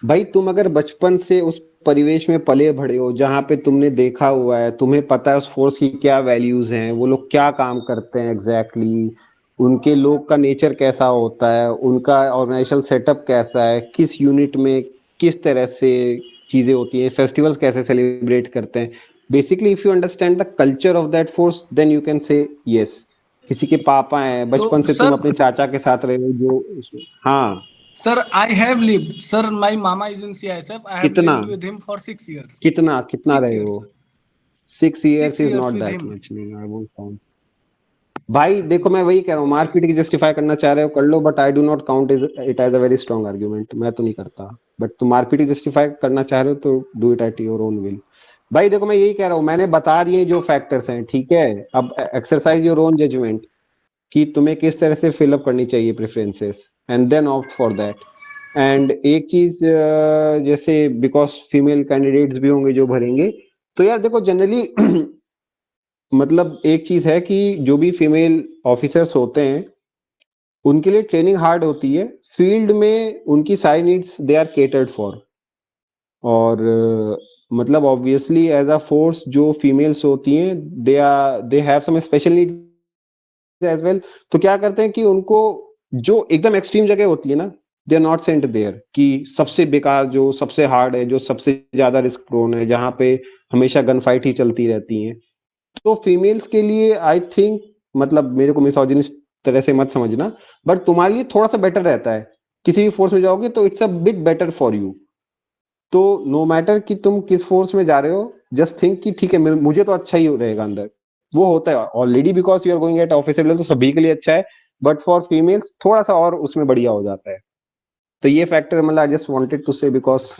भाई तुम अगर बचपन से उस परिवेश में पले बढ़े हो जहां पे तुमने देखा हुआ है, तुम्हें पता है उस फोर्स की क्या वैल्यूज हैं, वो लोग क्या काम करते हैं एग्जैक्टली, उनके लोग का नेचर कैसा होता है, उनका ऑर्गेनाइजेशनल सेटअप कैसा है, किस यूनिट में किस तरह से चीजें होती हैं, फेस्टिवल्स कैसे सेलिब्रेट करते हैं, basically if you understand the culture of that force then you can say yes. किसी के पापा हैं, बचपन से तुम अपने चाचा के साथ रहे हो जो, हाँ Sir, I have lived. Sir, my mama is in CISF. I have कितना lived with him for 6 years. कितना 6 रहे years, हो? sir. 6 years is years not with that him. much. No, I won't count. भाई देखो मैं वही कह रहा हूँ, मार्केट की जस्टिफाई करना चाह रहे हो कर लो, but I do not count it as a very strong argument. मैं तो नहीं करता, बट तुम मार्केट की जस्टिफाई करना चाह रहे हो तो do it at your own will. भाई देखो मैं यही कह रहा हूँ, मैंने बता दिए जो फैक्टर्स हैं, ठीक है। अब एक्सरसाइज योर ओन जजमेंट कि तुम्हें किस तरह से फिलअप करनी चाहिए preferences, and then opt for that. And एक चीज जैसे बिकॉज फीमेल कैंडिडेट्स भी होंगे जो भरेंगे, तो यार देखो जनरली मतलब एक चीज है कि जो भी फीमेल ऑफिसर्स होते हैं उनके लिए ट्रेनिंग हार्ड होती है, फील्ड में उनकी सारी needs they are catered for. और मतलब ऑब्वियसली एज अ फोर्स जो फीमेल्स होती हैं they have some special needs as well. तो क्या करते हैं कि उनको जो एकदम एक्सट्रीम जगह होती है ना, they are not sent there, कि सबसे बेकार जो सबसे हार्ड है, जो सबसे ज्यादा रिस्क प्रोन है, जहां पे हमेशा गन फाइट ही चलती रहती है। तो फीमेल्स के लिए आई थिंक, मतलब मेरे को मिसोजिनिस्ट तरह से मत समझना, बट तुम्हारे लिए थोड़ा सा बेटर रहता है। किसी भी फोर्स में जाओगे तो it's a bit better for you. तो नो मैटर कि तुम किस फोर्स में जा रहे हो, जस्ट थिंक कि ठीक है मुझे तो अच्छा ही रहेगा अंदर। वो होता है already, because you are going at officer level, तो सभी के लिए अच्छा है, बट फॉर फीमेल्स थोड़ा सा और उसमें बढ़िया हो जाता है। तो ये फैक्टर मतलब आई जस्ट वांटेड टू से, बिकॉज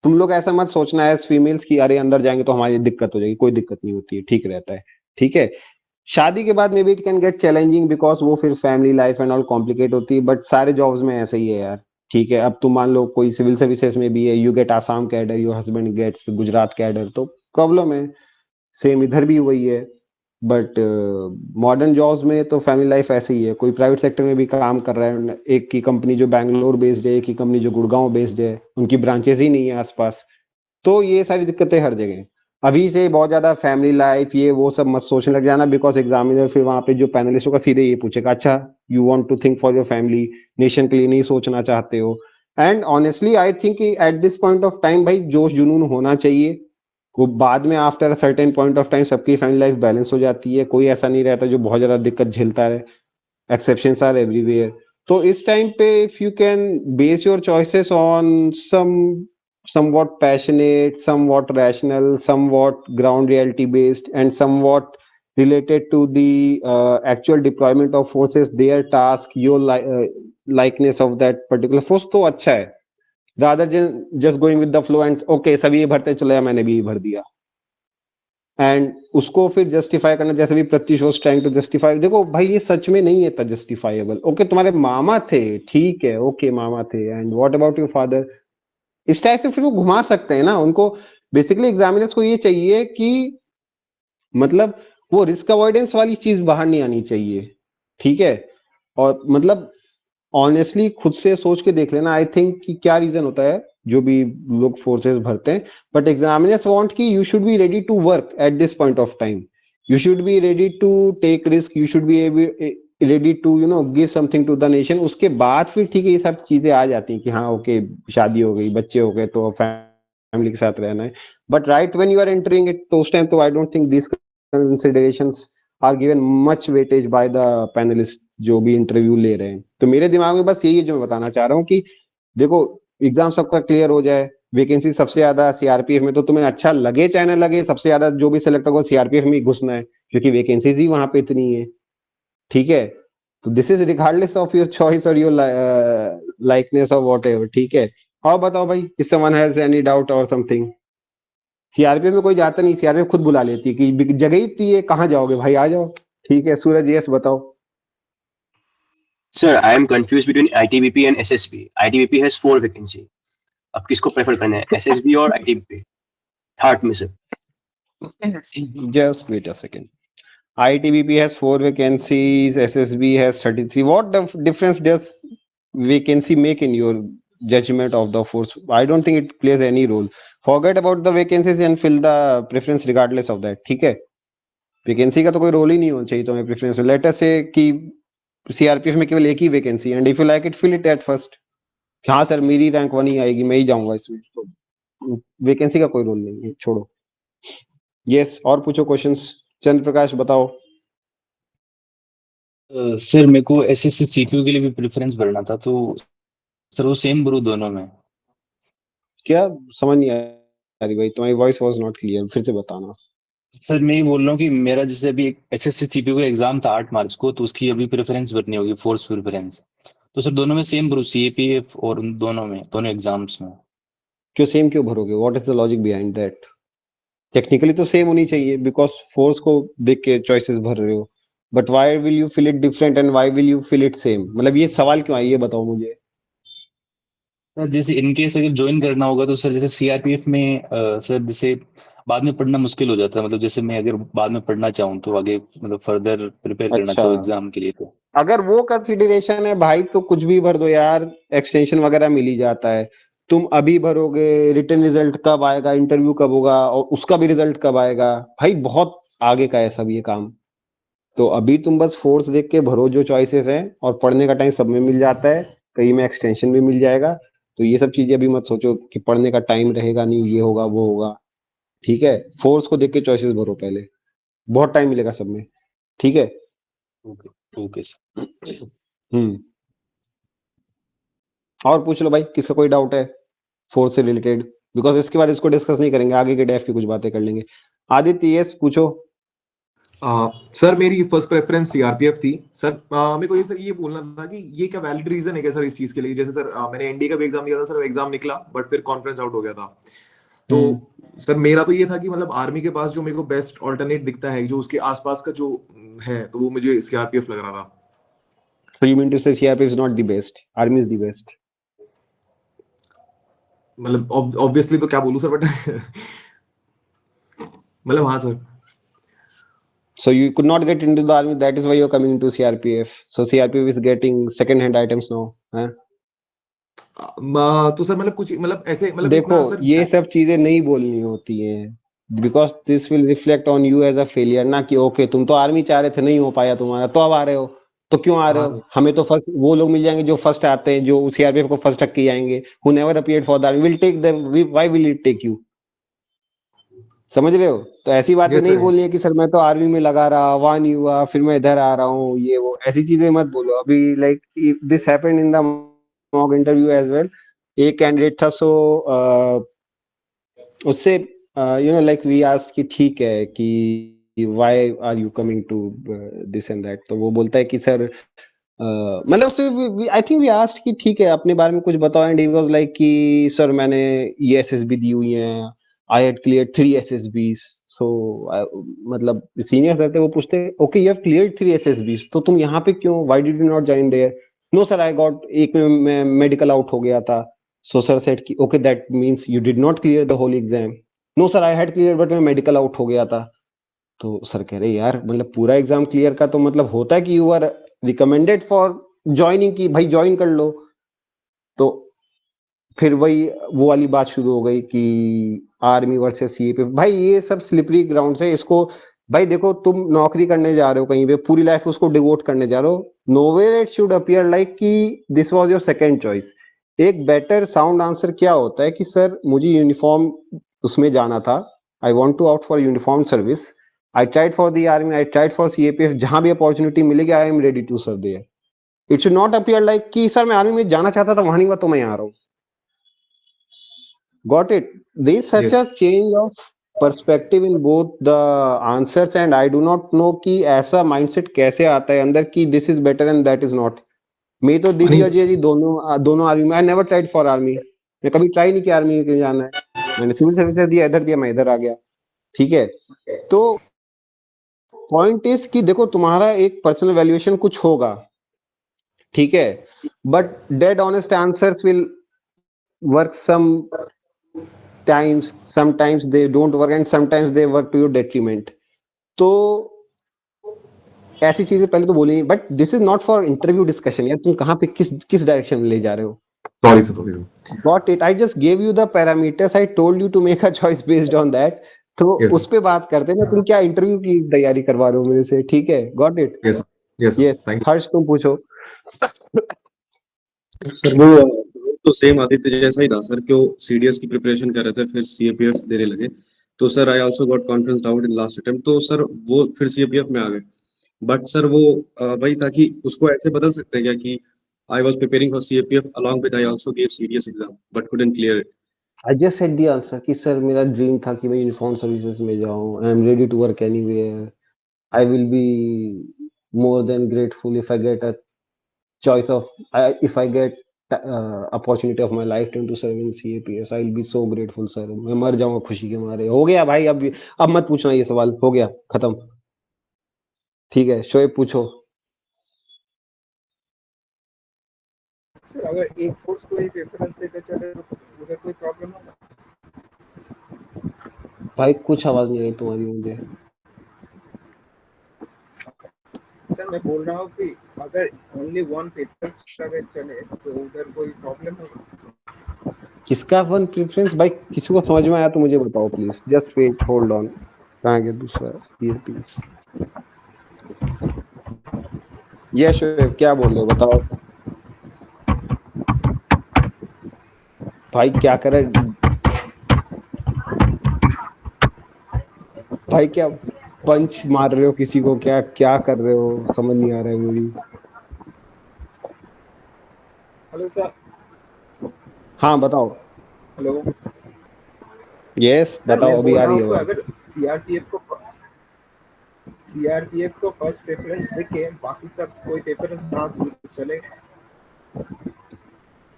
तुम लोग ऐसा मत सोचना एज फीमेल्स कि अरे अंदर जाएंगे तो हमारी दिक्कत हो जाएगी, कोई दिक्कत नहीं होती है, ठीक रहता है। ठीक है, शादी के बाद may be it can get challenging, because वो फिर family life and all complicate होती है, बट सारे जॉब्स में ऐसा ही है यार। ठीक है, अब तुम मान लो कोई सिविल सर्विसेज में भी है, you get Assam cadre, your husband gets Gujarat cadre, तो प्रॉब्लम है। सेम इधर भी वही है, बट मॉडर्न जॉब्स में तो फैमिली लाइफ ऐसे ही है। कोई प्राइवेट सेक्टर में भी काम कर रहा है, एक की कंपनी जो बैंगलोर बेस्ड है, एक की कंपनी जो गुड़गांव बेस्ड है, उनकी ब्रांचेस ही नहीं है आसपास। तो ये सारी दिक्कतें हर जगह। अभी से बहुत ज्यादा फैमिली लाइफ ये वो सब मत सोचने लग जाना, बिकॉज एग्जामिनर फिर वहां पे जो पैनलिस्ट होगा सीधे ये पूछेगा, अच्छा you want to think for your family, nation के लिए नहीं सोचना चाहते हो। And honestly I think at this point of time भाई जोश जुनून होना चाहिए। वो बाद में after certain point of time सबकी फैमिली लाइफ बैलेंस हो जाती है, कोई ऐसा नहीं रहता जो बहुत ज्यादा दिक्कत झेलता है। Exceptions are everywhere. तो इस टाइम पे if you can base your choices on somewhat passionate, somewhat rational, somewhat ground reality based, and somewhat related to the actual deployment of forces, their task, your likeness of that particular force, तो अच्छा है, rather than just going with the flow and okay सभी ये भरते चले या मैंने भी ये भर दिया। एंड उसको फिर जस्टिफाई करना, जैसे भी Pratyush was trying to justify, देखो भाई ये सच में नहीं है था जस्टिफाइबल। ओके तुम्हारे मामा थे, ठीक है, ओके मामा थे, and what about your father, इस टाइप से फिर वो घुमा सकते हैं ना उनको। बेसिकली एग्जामिनर्स को ये चाहिए कि मतलब वो रिस्क अवॉइडेंस वाली चीज बाहर नहीं आनी चाहिए। ठीक है, और मतलब ऑनेस्टली खुद से सोच के देख लेना आई थिंक कि क्या रीजन होता है जो भी लोग फोर्सेस भरते हैं। बट एग्जामिनर्स वांट कि you should be ready to work at this point of time, you should be ready to take risk, you should be ready to give something to the nation. उसके बाद फिर ठीक है ये सब चीजें आ जाती हैं कि हाँ ओके शादी हो गई, बच्चे हो गए, तो फैमिली के साथ रहना है। But right when you are entering it, तो उस टाइम तो I don't think this considerations are given much weightage by the panelist जो भी इंटरव्यू ले रहे हैं। तो मेरे दिमाग में बस यही है जो मैं बताना चाह रहा हूँ कि देखो एग्जाम सबका क्लियर हो जाए, वैकेंसी सबसे ज्यादा सीआरपीएफ में, तो तुम्हें अच्छा लगे चाहे ना लगे सबसे ज्यादा जो भी सिलेक्ट होगा सीआरपीएफ में ही घुसना है, क्योंकि वैकेंसीज ही वहां पे इतनी है। ठीक है, तो this is regardless of your choice और योर लाइकनेस और व्हाटएवर। ठीक है, और बताओ भाई if someone has any doubt और समथिंग। सीआरपीएफ में कोई जाता नहीं, सीआरपीएफ खुद बुला लेती है कि जगह ही इतनी है, कहाँ जाओगे भाई, आ जाओ। ठीक है सूरज, यस बताओ। Sir, I am confused between ITBP and SSB. ITBP has 4 vacancy. अब किसको प्रेफर करना है, SSB और ITBP? थर्ड में sir. Just wait a second. ITBP has 4 vacancies, SSB has 33. What difference does vacancy make in your judgment of the force? I don't think it plays any role. Forget about the vacancies and fill the preference regardless of that. ठीक है, vacancy का तो कोई role ही नहीं होना चाहिए तुम्हें preference में। लेट अस से कि सीआरपीएफ में केवल एक ही vacancy, and if you like it fill it at first. हाँ सर मेरी रैंक 1 ही आएगी, मैं ही जाऊंगा इसमें, तो वैकेंसी का कोई रोल नहीं है, छोड़ो। यस, और पूछो क्वेश्चंस। चंद्र प्रकाश बताओ। सर मेरे को एसएससी सीक्यू के लिए भी प्रेफरेंस भरना था, तो सर वो सेम भरूं दोनों में? क्या समझ नहीं आ रही भाई, तुम्हारी वॉइस वाज नॉट क्लियर, फिर से बताना। सर मैं ये बोल रहा हूँ कि मेरा जैसे अभी एसएससी सीपीयू का एग्जाम था 8 मार्च को, तो उसकी अभी प्रेफरेंस भरनी होगी, फोर्स प्रेफरेंस। तो सर दोनों में सेम भरू, सीएपीएफ और उन दोनों में, दोनों एग्जाम्स में। क्यों सेम क्यों भरोगे? What is the logic behind that? Technically तो सेम होनी चाहिए बिकॉज फोर्स को देख के चॉइसेस भर रहे हो, but why will you fill it different and why will you fill it same? मतलब ये सवाल क्यों आया, ये बताओ मुझे। सर जैसे इनकेस अगर ज्वाइन करना होगा तो सर जैसे सीआरपीएफ में सर जैसे बाद में पढ़ना मुश्किल हो जाता है, मतलब जैसे मैं अगर बाद में पढ़ना चाहूँ तो आगे मतलब फर्दर प्रिपेयर करना अच्छा, चाहूँ एग्जाम के लिए, तो अगर वो कंसिडरेशन है भाई तो कुछ भी भर दो यार, एक्सटेंशन वगैरह मिल ही जाता है। तुम अभी भरोगे, रिटर्न रिजल्ट कब आएगा, इंटरव्यू कब होगा और उसका भी रिजल्ट कब आएगा, भाई बहुत आगे का है सब ये काम। तो अभी तुम बस फोर्स देख के भरो जो चॉइसेस हैं, और पढ़ने का टाइम सब में मिल जाता है, कहीं में एक्सटेंशन भी मिल जाएगा। तो ये सब चीजें अभी मत सोचो कि पढ़ने का टाइम रहेगा नहीं, ये होगा वो होगा। ठीक है, फोर्स को देख के चॉइसेस भरो पहले, बहुत टाइम मिलेगा सब में। ठीक है। Okay okay sir. हम्म। और पूछ लो भाई, किसका कोई डाउट है फोर्स से रिलेटेड? बिकॉज इसके बाद इसको डिस्कस नहीं करेंगे, आगे के डेफ की कुछ बातें कर लेंगे। आदित्य यस पूछो। सर मेरी फर्स्ट प्रेफरेंस सीआरपीएफ थी सर। मेरे को ये सर ये बोलना था कि ये क्या वैलिड रीजन है क्या सर इस चीज के लिए? जैसे सर मैंने एनडी का भी एग्जाम दिया था सर, एग्जाम निकला बट फिर कॉन्फ्रेंस आउट हो गया था। तो सर मेरा तो ये था कि मतलब आर्मी के पास जो मेरे को बेस्ट ऑल्टरनेट दिखता है, जो उसके आसपास का जो है, तो वो मुझे सीआरपीएफ लग रहा था। So you mean to say CRPF is not the best, army is the best? मतलब ऑब्वियसली तो क्या बोलूं सर, बट मतलब हाँ sir. So you could not get into the army, that is why you're coming into CRPF. So CRPF is getting second hand items now, हैं? तो sir मतलब कुछ मतलब ऐसे मतलब देखो इतना सर ये सब चीजें नहीं बोलनी होती हैं, because this will reflect on you as a failure ना, कि ओके तुम तो आर्मी चाह रहे थे, नहीं हो पाया तुम्हारा, तो अब आ रहे हो, तो क्यों आ रहे हो? हमें तो फर्स्ट वो लोग मिल जाएंगे जो फर्स्ट आते हैं, जो सीआरपीएफ को फर्स्ट टक के आएंगे, who never appeared for the army, will take them, why will it take you? समझ रहे हो? तो ऐसी बातें Yes, नहीं sir. बोलनी है कि सर मैं तो आर्मी में लगा रहा, वहां नहीं हुआ, फिर मैं इधर आ रहा हूँ, ये वो ऐसी चीजें मत बोलो अभी। Like this happened in the mock interview as well. एक कैंडिडेट था, सो उससे you know like we asked कि ठीक है कि why are you coming to this and that, तो वो बोलता है कि सर मतलब उससे आई थिंक वी आस्क्ड कि ठीक है अपने बारे में कुछ बताओ, एंड ही वाज लाइक कि सर मैंने ये एसएसबी दी हुई है, आई हैड क्लियर्ड 3 एसएसबीज। सो मतलब सीनियर सर थे, वो पूछते okay you have cleared 3 SSBs, तो तुम यहाँ पे क्यों, why did you not join there? No sir I got, एक में मैं मेडिकल आउट हो गया था। सो सर सेड कि okay that means you did not clear the whole exam. No sir I had clear but मैं medical out हो गया था। तो सर कह रहे यार मतलब पूरा एग्जाम क्लियर का तो मतलब होता है कि you are recommended for joining, की भाई ज्वाइन कर लो। तो फिर वही वो वाली बात शुरू हो गई कि आर्मी वर्सेस सीएपीएफ। भाई ये सब स्लिपरी ग्राउंड है, इसको भाई देखो तुम नौकरी करने जा रहे हो कहीं पे, पूरी लाइफ उसको डिवोट करने जा रहे हो, nowhere it should appear like कि this was your second choice. एक बेटर साउंड आंसर क्या होता है कि सर मुझे यूनिफॉर्म उसमें जाना था, I want to out for uniform service, I tried for the army, I tried for CAPF, जहां भी अपॉर्चुनिटी मिलेगी I am ready to serve there. It should not appear like कि सर मैं army में जाना चाहता था, वहां नहीं हुआ तो मैं आ रहा हूँ। Got it? There is such Yes. a change of perspective in both the answers, and I do not know कि ऐसा mindset कैसे आता है अंदर कि this is better and that is not. मैं तो दीदी और जी दोनों आर्मी में, I never tried for army, मैं कभी ट्राई नहीं किया आर्मी में जाना है, मैंने सिविल सर्विसेज दिया, इधर दिया, मैं इधर आ गया। ठीक है, तो पॉइंट इज कि देखो तुम्हारा एक पर्सनल वैल्यूएशन कुछ होगा, ठीक है, but dead honest answers will work some times, sometimes they don't work and sometimes they work to your detriment. तो ऐसी चीजें पहले तो बोली, but this is not for interview discussion यार, तुम कहाँ पे किस डायरेक्शन में ले जा रहे हो? Sorry sir. Got it? I just gave you the parameters, I told you to make a choice based on that. तो Yes, उस पे बात करते हैं ना, तुम क्या इंटरव्यू की तैयारी करवा रहे हो मेरे से? ठीक है, got it? Yes yes yes, thank Harsh तुम पूछो। सर वो तो सेम आदित्य जैसा ही था सर, क्यों सीडीएस की प्रिपरेशन कर रहे थे फिर सीएपीएफ देने लगे, तो sir I also got confidence out in last attempt, तो सर वो फिर सीएपीएफ में आ गए। बट सर वो वही था कि उसको ऐसे बदल सकते हैं क्या कि I was preparing for CAPF along with I also gave CDS exam but couldn't clear it, I just said the answer कि सर मेरा ड्रीम था कि मैं यूनिफॉर्म सर्विसेज में जाऊं, I am ready to work anywhere, I will be more than grateful if I get a choice of if I get opportunity of my lifetime to serve in CAPS, I'll be so grateful sir. मैं मर जाऊंगा खुशी के मारे। हो गया भाई, अब मत पूछना ये सवाल, हो गया खत्म। ठीक है शोएब पूछो। सर अगर एक फोर्स को ही प्रेफरेंस देकर चले तो उधर कोई प्रॉब्लम होगा? भाई कुछ आवाज नहीं आई तुम्हारी मुझे। सर मैं बोल रहा हूँ कि अगर ओनली वन पेपर अगर चले तो उधर कोई प्रॉब्लम होगा? किसका वन प्रेफरेंस भाई, किसी को समझ में आया तो मुझे बताओ please. Just wait, hold on. कहाँ गया दूसरा ईयरपीस? ये शोएब क्या बोल रहे हो बताओ भाई। क्या कर रहे भाई, क्या पंच मार रहे हो किसी को? क्या क्या कर रहे हो, समझ नहीं आ रहा है मुझे। Hello sir. हाँ बताओ। हेलो। यस बताओ, अभी आ रही है आवाज। अगर सीआरपीएफ को फर्स्ट प्रेफरेंस देके बाकी सब कोई प्रेफरेंस ना दूं तो चलेगा?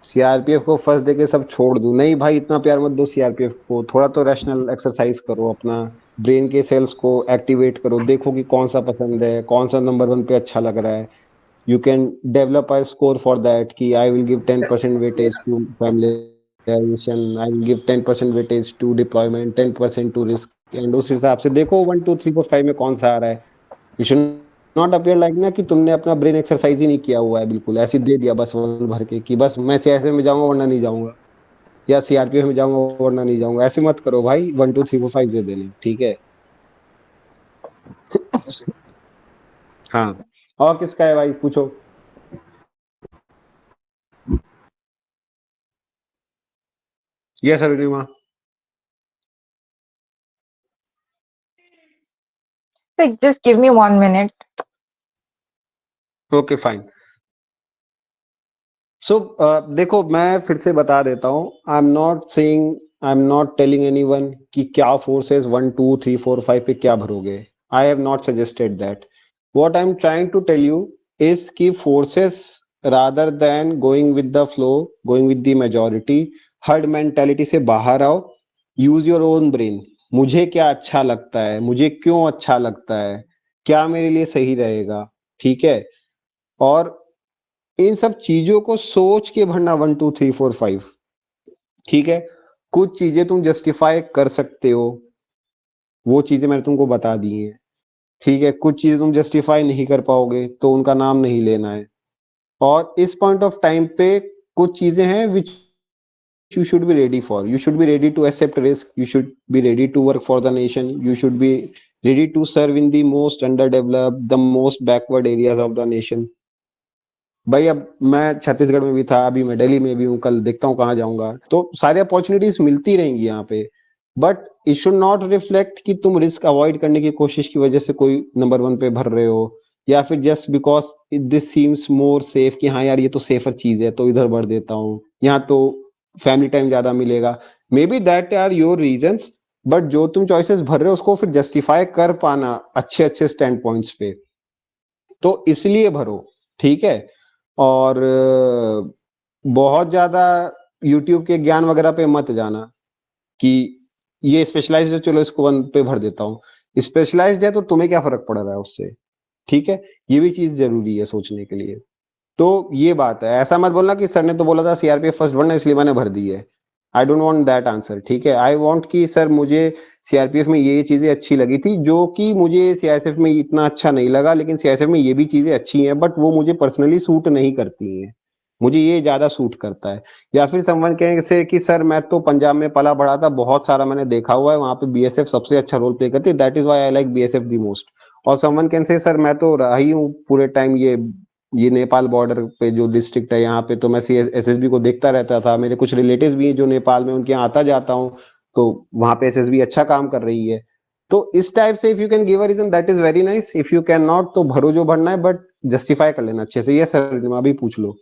सीआरपीएफ को फर्स्ट देके सब छोड़ दूं? नहीं भाई, इतना प्यार मत दो सीआरपीएफ को। थोड़ा तो रैशनल एक्सरसाइज करो, अपना ब्रेन के सेल्स को एक्टिवेट करो, देखो कि कौन सा पसंद है, कौन सा नंबर 1 पे अच्छा लग रहा है। You can develop a score for that कि I will give 10% weightage to familiarization, I will give 10% weightage to deployment, 10% to risk, and उस हिसाब से देखो 1 2 3 4 5 में कौन सा आ रहा है। You should not appear like ना कि तुमने अपना ब्रेन एक्सरसाइज ही नहीं किया हुआ है, बिल्कुल ऐसे ही दे दिया बस वन भर के कि बस मैं सीआईएसएफ में जाऊंगा वरना नहीं जाऊंगा, या सीआरपीएफ में जाऊंगा वरना नहीं जाऊंगा। ऐसे मत करो भाई, 1 2 3 4 5 दे देने, ठीक है। हाँ, और किसका है भाई, पूछो। Yes Arunima. Just give me 1 minute. Okay fine. So देखो मैं फिर से बता देता हूँ, I am not telling anyone कि क्या फोर्सेस 1 2 3 4 5 पे क्या भरोगे। I have not suggested that. What I am trying to tell you is कि forces rather than going with the flow, going with the majority, herd mentality से बाहर आओ, use your own brain. मुझे क्या अच्छा लगता है, मुझे क्यों अच्छा लगता है, क्या मेरे लिए सही रहेगा, ठीक है। और इन सब चीजों को सोच के भरना 1 2 3 4 5, ठीक है। कुछ चीजें तुम जस्टिफाई कर सकते हो, वो चीजें मैंने तुमको बता दी हैं, ठीक है। कुछ चीजें तुम जस्टिफाई नहीं कर पाओगे तो उनका नाम नहीं लेना है। और इस पॉइंट ऑफ टाइम पे कुछ चीजें हैं विच you should be ready for. You should be ready to accept risk. You should be ready to work for the nation. You should be ready to serve in the most underdeveloped, the most backward areas of the nation. भाई अब मैं छत्तीसगढ़ में भी था, अभी मैं दिल्ली में भी हूँ, कल देखता हूँ कहाँ जाऊंगा। तो सारी अपॉर्चुनिटीज मिलती रहेंगी यहाँ पे, but it should not reflect कि तुम रिस्क अवॉइड करने की कोशिश की वजह से कोई नंबर 1 पे भर रहे हो, या फिर just because this seems more safe कि हाँ यार ये तो सेफर चीज है तो इधर भर देता हूँ, यहाँ तो फैमिली टाइम ज्यादा मिलेगा। May be that are your reasons, but जो तुम चॉइसेस भर रहे हो उसको फिर जस्टिफाई कर पाना अच्छे अच्छे स्टैंड पॉइंट्स पे, तो इसलिए भरो, ठीक है। और बहुत ज्यादा यूट्यूब के ज्ञान वगैरह पे मत जाना कि ये स्पेशलाइज्ड है चलो इसको 1 पे भर देता हूँ। स्पेशलाइज्ड है तो तुम्हें क्या फर्क पड़ रहा है उससे, ठीक है। ये भी चीज जरूरी है सोचने के लिए। तो ये बात है, ऐसा मत बोलना कि सर ने तो बोला था सीआरपीएफ फर्स्ट भरना इसलिए मैंने भर दी है। I don't want that answer, ठीक है। आई वांट कि सर मुझे सीआरपीएफ में ये चीजें अच्छी लगी थी जो कि मुझे सीआईएसएफ में इतना अच्छा नहीं लगा, लेकिन सीआईएसएफ में ये भी चीजें अच्छी हैं बट वो मुझे पर्सनली सूट नहीं करती हैं, मुझे ये ज्यादा सूट करता है। या फिर समवन कहेंगे से कि सर मैं तो पंजाब में पला बढ़ा था, बहुत सारा मैंने देखा हुआ है, वहां पे बीएसएफ सबसे अच्छा रोल प्ले करती है, that is why I like BSF the most. और समवन कैन से सर मैं तो रहा ही हूँ पूरे टाइम ये नेपाल बॉर्डर पे जो डिस्ट्रिक्ट है यहाँ पे, तो मैं एसएसबी को देखता रहता था, मेरे कुछ रिलेटिव्स भी हैं जो नेपाल में, उनके यहाँ आता जाता हूँ, तो वहां पे एसएसबी अच्छा काम कर रही है। तो इस टाइप से if you can give a reason that is very nice, if you can not तो भरो जो भरना है बट जस्टिफाई कर लेना अच्छे से। ये सर अभी पूछ लो।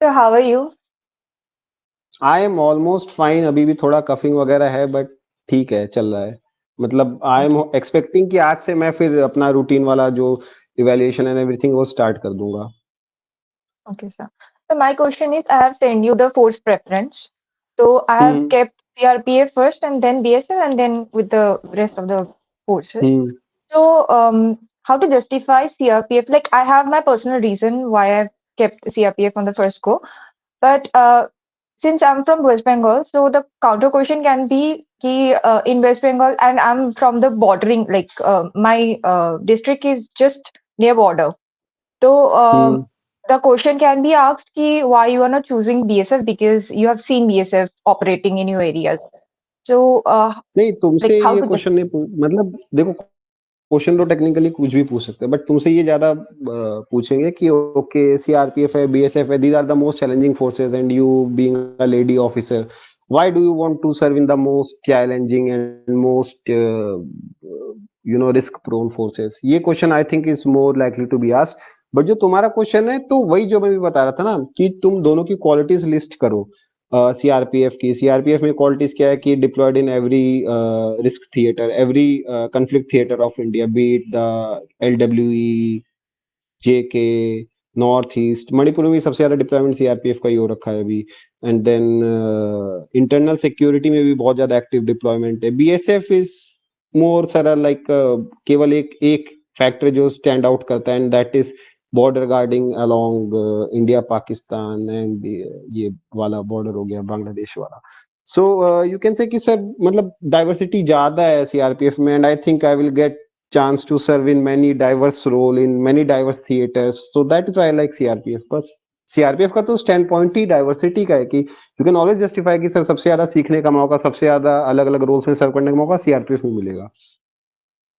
So how are you? I am almost fine, अभी भी थोड़ा कफिंग वगैरह है बट ठीक है, चल रहा है। मतलब आई एम एक्सपेक्टिंग कि आज से मैं फिर अपना रूटीन वाला जो इवैल्यूएशन एंड एवरीथिंग वो स्टार्ट कर दूंगा। Okay, sir. So my question is, I have sent you the force preference. So I have kept CRPF first and then BSF and then with the rest of the forces. So how to justify CRPF? Like I have my personal reason why I've kept CRPF on the first go. But since I'm from West Bengal, so the counter question can be ki, in West Bengal, and I'm from the bordering, like my district is just near border. So the question can be asked ki why you are not choosing BSF because you have seen BSF operating in your areas. So नहीं, like तुमसे how ये to question नहीं मतलब देखो, question तो technically कुछ भी पूछ सकते हैं, बट तुमसे ये ज्यादा पूछेंगे कि ओके सीआरपीएफ है, बीएसएफ है, these are the most challenging forces and you being a lady officer, why do you want to serve in the most challenging and most you know risk prone forces? ये question I think is more likely to be asked. But जो तुम्हारा question है तो वही जो मैं भी बता रहा था ना कि तुम दोनों की क्वालिटीज लिस्ट करो सीआरपीएफ की। सीआरपीएफ में क्वालिटीज क्या है कि deployed in every risk theatre, every conflict theatre of India, beat the LWE, JK, north east, Manipur में भी सबसे ज्यादा डिप्लॉयमेंट सीआरपीएफ का ही हो रखा है अभी। एंड देन इंटरनल सिक्योरिटी में भी बहुत ज्यादा एक्टिव डिप्लॉयमेंट है। बीएसएफ इज मोर सरल, लाइक केवल एक फैक्टर जो स्टैंड आउट करता है and that is border guarding along India Pakistan and ये वाला बॉर्डर हो गया बांग्लादेश वाला। सो यू कैन से कि सर मतलब डाइवर्सिटी ज्यादा है सीआरपीएफ में and I think I will get chance to serve in many diverse role in many diverse theaters, so that is why I like CRPF। बस CRPF का तो stand point ही diversity का है कि यू कैन ऑलवेज जस्टिफाई कि sir सबसे ज्यादा सीखने का मौका, सबसे ज्यादा अलग अलग रोल्स में सर्व करने का मौका सीआरपीएफ में मिलेगा।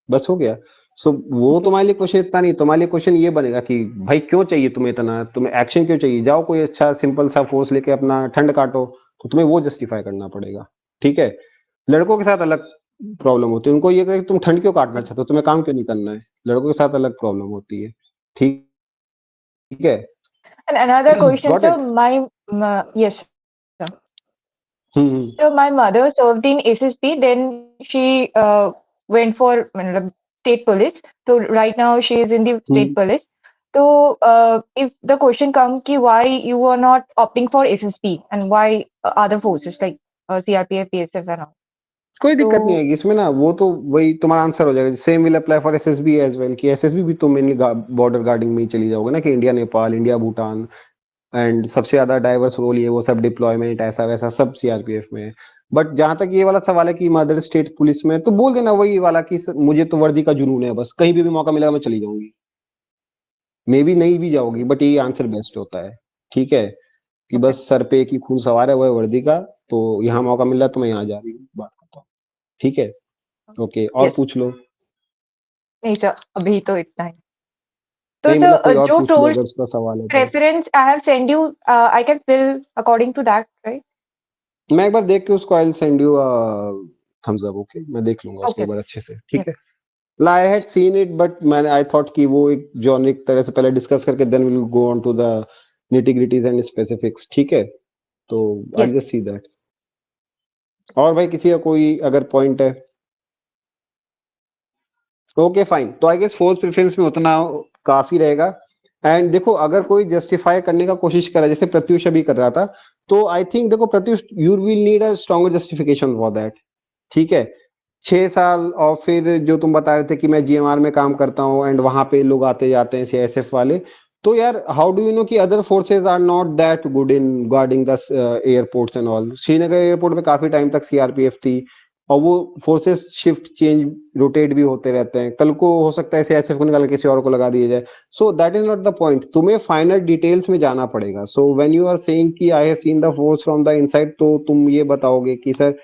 बस हो गया। सो वो तुम्हारे लिए क्वेश्चन इतना नहीं, तुम्हारे लिए क्वेश्चन ये बनेगा कि भाई क्यों चाहिए तुम्हें इतना, तुम्हें एक्शन क्यों चाहिए, जाओ कोई अच्छा सिंपल सा फोर्स लेके अपना ठंड काटो, तो तुम्हें वो जस्टिफाई करना पड़ेगा। ठीक है, लड़कों के साथ अलग प्रॉब्लम होती है, उनको ये कि तुम ठंड क्यों काटना चाहते हो, तुम्हें काम क्यों नहीं करना है, लड़कों के साथ अलग प्रॉब्लम होती है। ठीक है। and another question, Got so it? yes, sir. So my mother served in SSP, then she went for state police. So right now she is in the state police. So if the question comes ki why you are not opting for SSP and why other forces like CRPF, PSF and all. कोई दिक्कत नहीं आएगी इसमें ना, वो तो वही तुम्हारा आंसर हो जाएगा। Same will apply for SSB as well, कि एसएसबी भी तो मेनली बॉर्डर गार्डिंग में ही चली जाओगे ना, कि India Nepal, India Bhutan, and सबसे ज्यादा डाइवर्स रोल ये वो सब डिप्लॉयमेंट ऐसा वैसा सब सीआरपीएफ में है। बट जहां तक ये वाला सवाल है कि मदर स्टेट पुलिस में, तो बोल देना वही वाला कि मुझे तो वर्दी का जुनून है, बस कहीं भी मौका मिलेगा मैं चली जाऊंगी। मे भी नहीं भी जाओगी बट ये आंसर बेस्ट होता है। ठीक है, कि बस सर पे की खून सवार है वो है वर्दी का, तो यहाँ मौका मिल रहा है तो मैं यहाँ जा रही हूँ, बात करता हूँ। ठीक है, ओके, और पूछ लो। नहीं सर, अभी तो इतना ही। तो नहीं मतलब कोई सर और जो पूछ लो फोर्स अगर उसका सवाल है तो। Reference I have send you, I can fill according to that, right? मैं एक बार देख के उसको I will send you thumbs up. Okay, मैं देख लूंगा उसको एक बार अच्छे से। ठीक है, I had seen it but मैंने आई थॉट कि वो एक जॉनरिक तरह से पहले डिस्कस करके then will go on to the nitty gritties and specifics. ठीक है, तो आई जस्ट सी दैट। और भाई किसी का कोई अगर पॉइंट है? ओके फाइन, तो आई गेस फोर्स प्रेफरेंस में उतना काफी रहेगा। एंड देखो अगर कोई जस्टिफाई करने का कोशिश कर रहा है जैसे प्रत्युष अभी कर रहा था, तो आई थिंक देखो Pratyush you will need a stronger justification for that. ठीक है, 6 साल और फिर जो तुम बता रहे थे कि मैं जीएमआर में काम करता हूँ एंड वहां पे लोग आते जाते हैं सीआईएसएफ वाले, तो यार हाउ डू यू नो कि other forces are not that good in guarding the airports and all. Srinagar airport पे काफी टाइम तक सीआरपीएफ थी और वो फोर्सेस शिफ्ट चेंज रोटेट भी होते रहते हैं, कल को हो सकता है सीआईएसएफ को निकाल किसी और को लगा दिया जाए। So that is not the point, तुम्हें फाइनल डिटेल्स में जाना पड़ेगा। So when you are saying कि I have seen the force from the inside, तो तुम ये बताओगे कि सर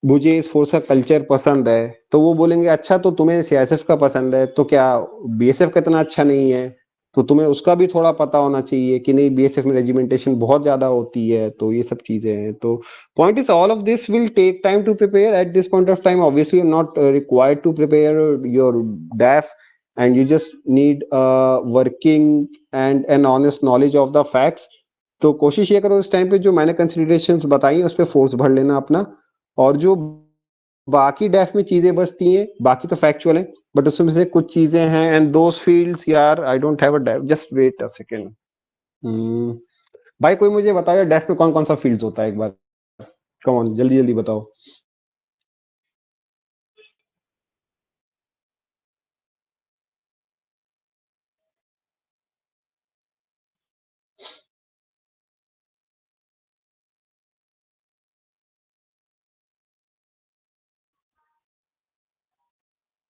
मुझे इस फोर्स का कल्चर पसंद है, तो वो बोलेंगे अच्छा तो तुम्हें सीआईएसएफ का पसंद है, तो क्या बीएसएफ का इतना अच्छा नहीं है? तो तुम्हें उसका भी थोड़ा पता होना चाहिए कि नहीं बीएसएफ में रेजिमेंटेशन बहुत ज्यादा होती है, तो ये सब चीजें हैं। तो point is all of this will take time to prepare at this point of time. Obviously you are not required to prepare your DAF and you just need a working and an honest knowledge of the facts तो कोशिश ये करो इस time पे जो मैंने considerations बताई उस पे फोर्स भर लेना अपना, और जो बाकी डेफ में चीजें बचती हैं बाकी तो फैक्चुअल है, बट उसमें से कुछ चीजें हैं एंड दोस फील्ड्स यार I don't have a DAF, just wait a second. भाई कोई मुझे बताओ यार डेफ में कौन कौन सा फील्ड्स होता है एक बार, कम ऑन जल्दी जल्दी बताओ।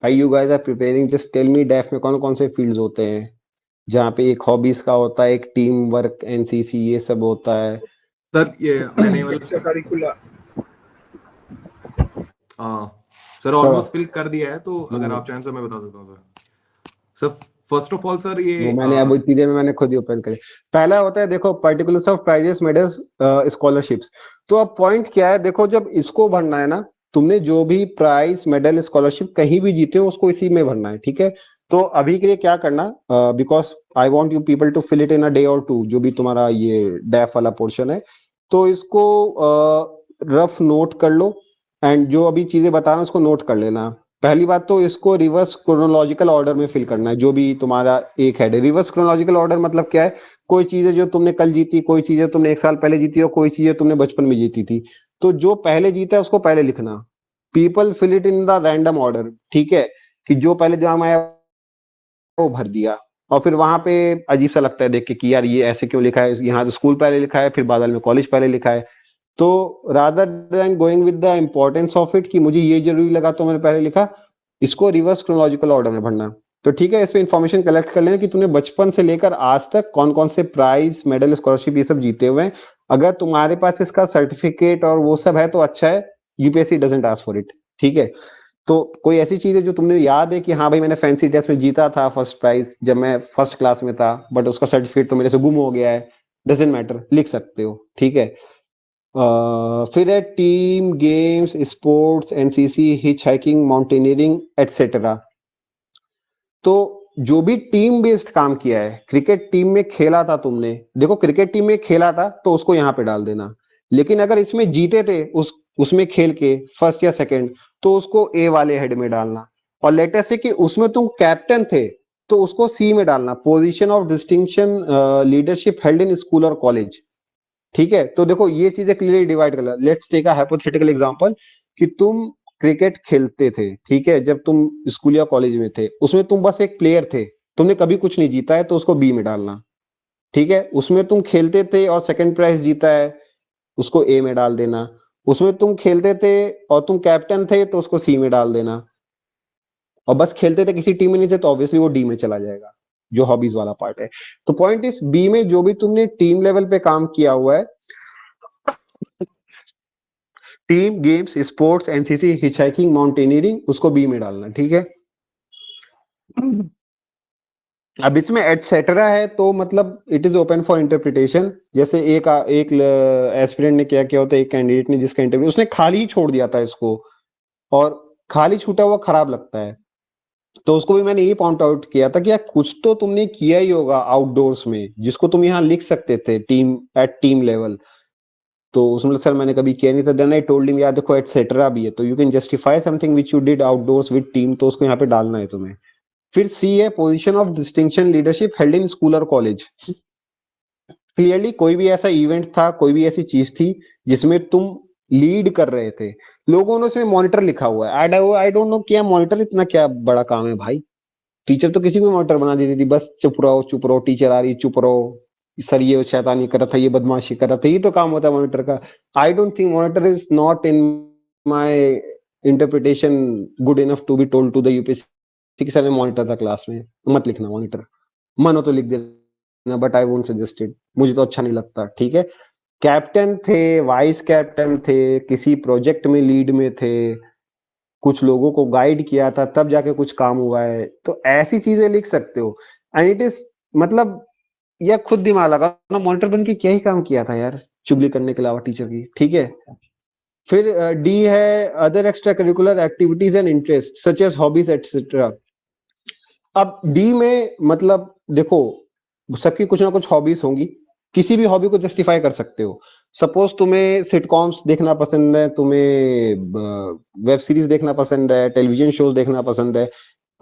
भाई you guys are preparing, just tell me DAF में कौन कौन से फील्ड्स होते हैं, जहाँ पे एक हॉबीज का होता है, एक टीम वर्क, एनसीसी, ये सब होता है। सर ये मैंने extra curricular. Sir almost fill कर दिया है, तो अगर आप चाहें सर मैं बता सकता हूँ sir. Sir first of all sir ये वो मैंने अब इतनी देर में मैंने खुद ही ओपन करे। पहला होता है देखो particulars of prizes, medals, scholarships. तो अब पॉइंट क्या है, देखो जब इसको भरना है ना, तुमने जो भी प्राइज मेडल स्कॉलरशिप कहीं भी जीते हो उसको इसी में भरना है, ठीक है। तो अभी के लिए क्या करना, because I want you people to fill it in a day और टू, जो भी तुम्हारा ये डेफ वाला पोर्शन है, तो इसको रफ नोट कर लो, एंड जो अभी चीजें बता रहा हूं उसको नोट कर लेना। पहली बात तो इसको रिवर्स क्रोनोलॉजिकल ऑर्डर में फिल करना है, जो भी तुम्हारा एक हेड है। रिवर्स क्रोनोलॉजिकल ऑर्डर मतलब क्या है, कोई चीजें जो तुमने कल जीती, कोई चीजें तुमने एक साल पहले जीती और कोई चीजें तुमने बचपन में जीती थी, तो जो पहले जीता है उसको पहले लिखना। People fill it in the random order, ठीक है, कि जो पहले दिमाग में आया वो भर दिया, और फिर वहां पे अजीब सा लगता है देख के कि यार ये ऐसे क्यों लिखा है, यहाँ तो स्कूल पहले लिखा है, फिर बादल में कॉलेज पहले लिखा है। तो rather than going with the importance of it कि मुझे ये जरूरी लगा तो मैंने पहले लिखा, इसको रिवर्स क्रोनोलॉजिकल ऑर्डर में भरना। तो ठीक है, इस पे इन्फॉर्मेशन कलेक्ट कर लेना कि तूने बचपन से लेकर आज तक कौन कौन से प्राइज, मेडल, स्कॉलरशिप ये सब जीते हुए हैं। अगर तुम्हारे पास इसका सर्टिफिकेट और वो सब है तो अच्छा है, UPSC doesn't ask for it, ठीक है। तो कोई ऐसी चीज है जो तुमने याद है कि हाँ भाई मैंने फैंसी टेस्ट में जीता था फर्स्ट प्राइज जब मैं फर्स्ट क्लास में था, बट उसका सर्टिफिकेट तो मेरे से गुम हो गया है, डजेंट मैटर, लिख सकते हो, ठीक है। फिर है team games, sports, NCC, hitch hiking, mountaineering etcetera. तो जो भी टीम बेस्ड काम किया है, क्रिकेट टीम में खेला था तुमने, देखो क्रिकेट टीम में खेला था तो उसको यहाँ पे डाल देना, लेकिन अगर इसमें जीते थे उसमें खेल के फर्स्ट या सेकंड, तो उसको ए वाले हेड में डालना। और लेटेस्ट से कि उसमें तुम कैप्टन थे तो उसको सी में डालना, position of distinction leadership held in school और कॉलेज, ठीक है। तो देखो ये चीजें क्लियरली डिवाइड कर, let's take a hypothetical example कि तुम क्रिकेट खेलते थे, ठीक है, जब तुम स्कूल या कॉलेज में थे, उसमें तुम बस एक प्लेयर थे, तुमने कभी कुछ नहीं जीता है तो उसको बी में डालना, ठीक है। उसमें तुम खेलते थे और सेकंड प्राइज जीता है, उसको ए में डाल देना। उसमें तुम खेलते थे और तुम कैप्टन थे तो उसको सी में डाल देना, और बस खेलते थे किसी टीम में नहीं थे तो ऑब्वियसली वो डी में चला जाएगा, जो हॉबीज वाला पार्ट है। तो पॉइंट इस बी में जो भी तुमने टीम लेवल पे काम किया हुआ है, team games, sports, NCC, hitchhiking, mountaineering, उसको बी में डालना, ठीक है। अब इसमें एटसेट्रा है तो मतलब it is open for interpretation. जैसे एक एस्पिरेंट ने क्या किया होता है, एक कैंडिडेट ने जिसका इंटरव्यू, उसने खाली ही छोड़ दिया था इसको, और खाली छूटा हुआ खराब लगता है, तो उसको भी मैंने ये पॉइंट आउट किया था कि यार कुछ तो तुमने किया ही होगा आउटडोर्स में जिसको तुम यहाँ लिख सकते थे टीम एट टीम लेवल। तो उसमें सर मैंने कभी किया नहीं था, देन आई टोल्ड हिम यार देखो एटसेट्रा भी है तो you can justify something which you did outdoors with team, तो उसको यहाँ पे डालना है तुम्हें। फिर सी है position of distinction leadership held in school और कॉलेज। क्लियरली कोई भी ऐसा इवेंट था, कोई भी ऐसी चीज थी जिसमें तुम लीड कर रहे थे, लोगों ने उसमें मॉनिटर लिखा हुआ है। आई डोंट नो क्या मॉनिटर इतना क्या बड़ा काम है भाई, टीचर तो किसी को मॉनिटर बना देती थी, बस चुप रहो टीचर आ रही चुप रहो, सर ये शैतानी कर रहा था, ये बदमाशी कर रहा था, ये तो काम होता है मॉनिटर का। I don't think monitor is not in my interpretation good enough to be told to the UPSC कि सर मैं मॉनिटर था क्लास में, मत लिखना मॉनिटर, मन हो तो लिख देना, but I won't suggest it, मुझे तो अच्छा नहीं लगता, ठीक है। कैप्टन थे, वाइस कैप्टन थे, किसी प्रोजेक्ट में लीड में थे, कुछ लोगों को गाइड किया था तब जाके कुछ काम हुआ है, तो ऐसी चीजें लिख सकते हो। एंड इट इज मतलब या खुद दिमाग लगा ना, मॉनिटर बन के क्या ही काम किया था यार चुगली करने के अलावा टीचर की, ठीक है। फिर डी है other extra curricular activities and interest such as hobbies etcetera. अब डी में मतलब देखो सबकी कुछ ना कुछ हॉबीज होंगी, किसी भी हॉबी को जस्टिफाई कर सकते हो। सपोज तुम्हें सिटकॉम्स देखना पसंद है, तुम्हें वेब सीरीज देखना पसंद है, टेलीविजन शोज देखना पसंद है।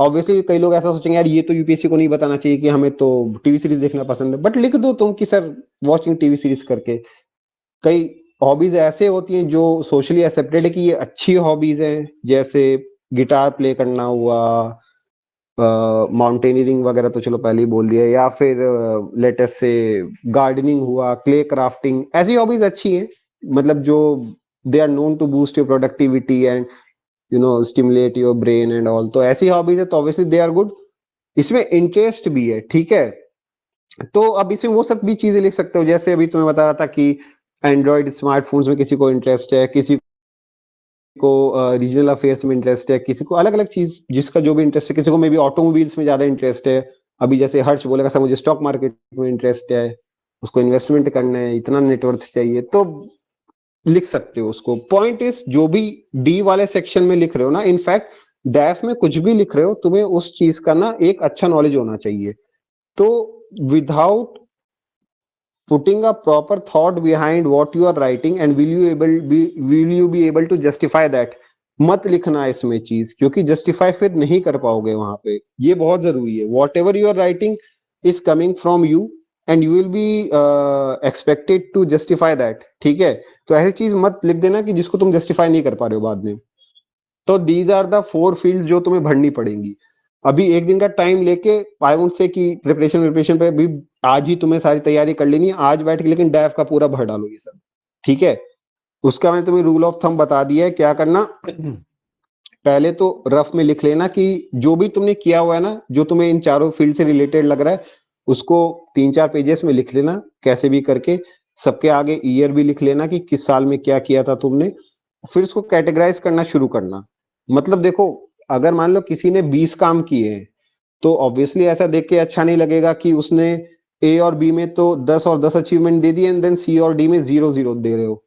ऑब्वियसली कई लोग ऐसा सोचेंगे यार ये तो यूपीएससी को नहीं बताना चाहिए कि हमें तो टीवी सीरीज देखना पसंद है, बट लिख दो तुम कि सर वॉचिंग टीवी सीरीज करके। कई हॉबीज ऐसे होती हैं जो सोशली एक्सेप्टेड है कि ये अच्छी हॉबीज हैं, जैसे गिटार प्ले करना हुआ, माउंटेनियरिंग वगैरह तो चलो पहले ही बोल दिया, या फिर लेटेस्ट से गार्डनिंग हुआ, क्ले क्राफ्टिंग, ऐसी हॉबीज अच्छी हैं, मतलब जो they are known to boost your productivity and you know stimulate your brain and all. तो ऐसी हॉबीज है तो ऑब्वियसली दे आर गुड। इसमें इंटरेस्ट भी है, ठीक है। तो अब इसमें वो सब भी चीजें लिख सकते हो, जैसे अभी तुम्हें बता रहा था कि एंड्रॉइड स्मार्टफोन्स में किसी को इंटरेस्ट है, किसी को रीजनल अफेयर्स में इंटरेस्ट है, किसी को अलग अलग चीज जिसका जो भी इंटरेस्ट है, किसी को मे बी ऑटोमोबाइल्स में ज्यादा इंटरेस्ट है। अभी जैसे हर्ष बोलेगा सर मुझे स्टॉक मार्केट में इंटरेस्ट है, उसको इन्वेस्टमेंट करना है, इतना नेटवर्थ चाहिए, तो लिख सकते हो उसको। पॉइंट इज जो भी डी वाले सेक्शन में लिख रहे हो ना, इनफैक्ट डैफ में कुछ भी लिख रहे हो, तुम्हें उस चीज का ना एक अच्छा नॉलेज होना चाहिए। तो without putting a proper thought behind what you are writing and will you be able to justify that, मत लिखना इसमें चीज, क्योंकि जस्टिफाई फिर नहीं कर पाओगे वहां पे। ये बहुत जरूरी है। Whatever you are writing is coming from you and you will be expected to justify that, ठीक है। तो ऐसी चीज मत लिख देना कि जिसको तुम जस्टिफाई नहीं कर पा रहे हो बाद में। तो दीज आर द 4 फील्ड्स जो तुम्हें भरनी पड़ेंगी। अभी एक दिन का टाइम लेके आई वुड से कि प्रिपरेशन पे भी आज ही तुम्हें सारी तैयारी कर लेनी है, आज बैठ के, लेकिन डैफ का पूरा भर डालो ये सब, ठीक है। उसका मैंने तुम्हें रूल ऑफ थंब बता दिया है क्या करना। पहले तो रफ में लिख लेना कि जो भी तुमने किया हुआ है ना, जो तुम्हें इन चारों फील्ड से रिलेटेड लग रहा है, उसको 3-4 पेजेस में लिख लेना कैसे भी करके। सबके आगे ईयर भी लिख लेना कि किस साल में क्या किया था तुमने। फिर उसको कैटेगराइज करना शुरू करना। मतलब देखो, अगर मान लो किसी ने 20 काम किए हैं तो ऑब्वियसली ऐसा देख के अच्छा नहीं लगेगा कि उसने ए और बी में तो 10 और 10 अचीवमेंट दे दिए एंड देन सी और डी में 0-0 दे रहे हो।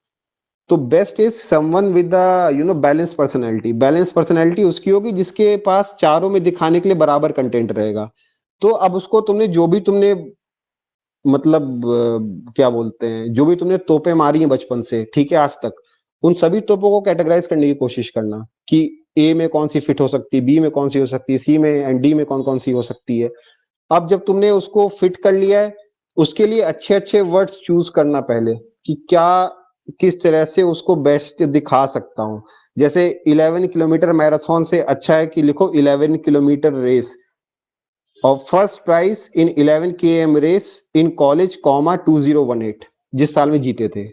तो best is someone with the you know balance personality. Balance personality उसकी होगी जिसके पास चारों में दिखाने के लिए बराबर कंटेंट रहेगा। तो अब उसको तुमने जो भी तुमने मतलब क्या बोलते हैं, जो भी तुमने तोपे मारी हैं बचपन से, ठीक है, आज तक, उन सभी तोपों को कैटेगराइज करने की कोशिश करना कि ए में कौन सी फिट हो सकती है, बी में कौन सी हो सकती है, सी में एंड डी में कौन कौन सी हो सकती है। अब जब तुमने उसको फिट कर लिया है, उसके लिए अच्छे अच्छे वर्ड्स चूज करना पहले कि क्या किस तरह से उसको बेस्ट दिखा सकता हूं। जैसे 11 किलोमीटर मैराथन से अच्छा है कि लिखो 11 किलोमीटर रेस और first prize in 11 km race in college, 2018, जिस साल में जीते थे।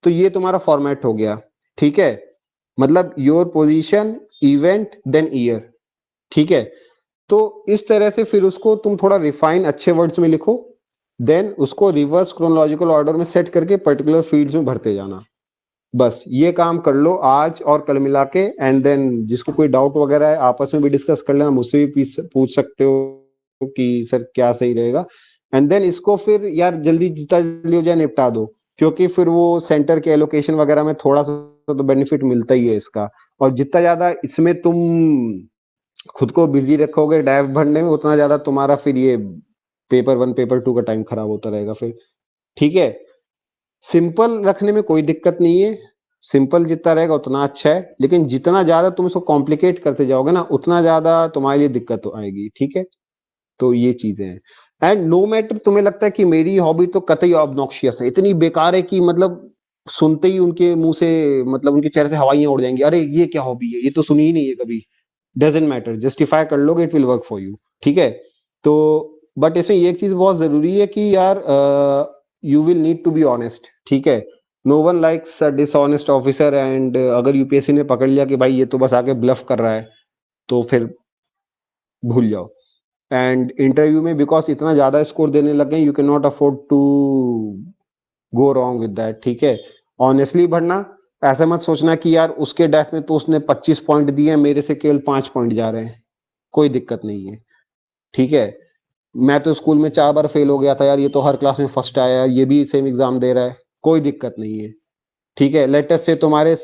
तो ये तुम्हारा फॉर्मेट हो गया, ठीक है। मतलब your position, event, then year, ठीक है। तो इस तरह से फिर उसको तुम थोड़ा रिफाइन अच्छे वर्ड्स में लिखो, देन उसको रिवर्स क्रोनोलॉजिकल ऑर्डर में सेट करके पर्टिकुलर फील्ड्स में भरते जाना। बस ये काम कर लो आज और कल मिला के, एंड देन जिसको कोई डाउट वगैरह है आपस में भी डिस्कस कर लेना, मुझसे भी पूछ सकते हो कि सर क्या सही रहेगा। एंड देन इसको फिर यार जल्दी जितना जल्दी हो जाए निपटा दो, क्योंकि फिर वो सेंटर के एलोकेशन वगैरह में थोड़ा सा तो बेनिफिट मिलता ही है इसका। और जितना ज्यादा इसमें तुम खुद को बिजी रखोगे डैफ भरने में, उतना ज्यादा तुम्हारा फिर ये पेपर 1 पेपर 2 का टाइम खराब होता रहेगा फिर, ठीक है। सिंपल रखने में कोई दिक्कत नहीं है, सिंपल जितना रहेगा उतना अच्छा है, लेकिन जितना ज्यादा तुम इसको कॉम्प्लिकेट करते जाओगे ना, उतना ज्यादा तुम्हारे लिए दिक्कत आएगी, ठीक है। तो ये चीजें हैं। एंड नो मैटर तुम्हें लगता है कि मेरी हॉबी तो कतई ऑब्नॉक्शियस है, इतनी बेकार है कि मतलब सुनते ही उनके मुंह से, मतलब उनके चेहरे से हवाइयां उड़ जाएंगी, अरे ये क्या हॉबी है, ये तो सुनी ही नहीं है कभी। डजेंट मैटर, जस्टिफाई कर लोगे, it will work for you, ठीक है। तो बट इसमें ये एक चीज बहुत जरूरी है कि यार you will need to be honest, ठीक है। No one likes a dishonest officer, and अगर यूपीएससी ने पकड़ लिया कि भाई ये तो बस आके ब्लफ कर रहा है, तो फिर भूल जाओ। एंड इंटरव्यू में बिकॉज इतना ज्यादा स्कोर देने लग गए, you can not afford to go wrong with that, ठीक है। ऑनेस्टली भरना, ऐसा मत सोचना कि यार उसके डेफ में तो उसने 25 पॉइंट दिए, मेरे से केवल 5 पॉइंट जा रहे हैं, कोई दिक्कत नहीं है, ठीक है। मैं तो स्कूल में 4 बार फेल हो गया था यार, ये तो हर क्लास में फर्स्ट आया, ये भी सेम एग्जाम दे रहा है, कोई दिक्कत नहीं है, ठीक है। लेटेस्ट से तुम्हारे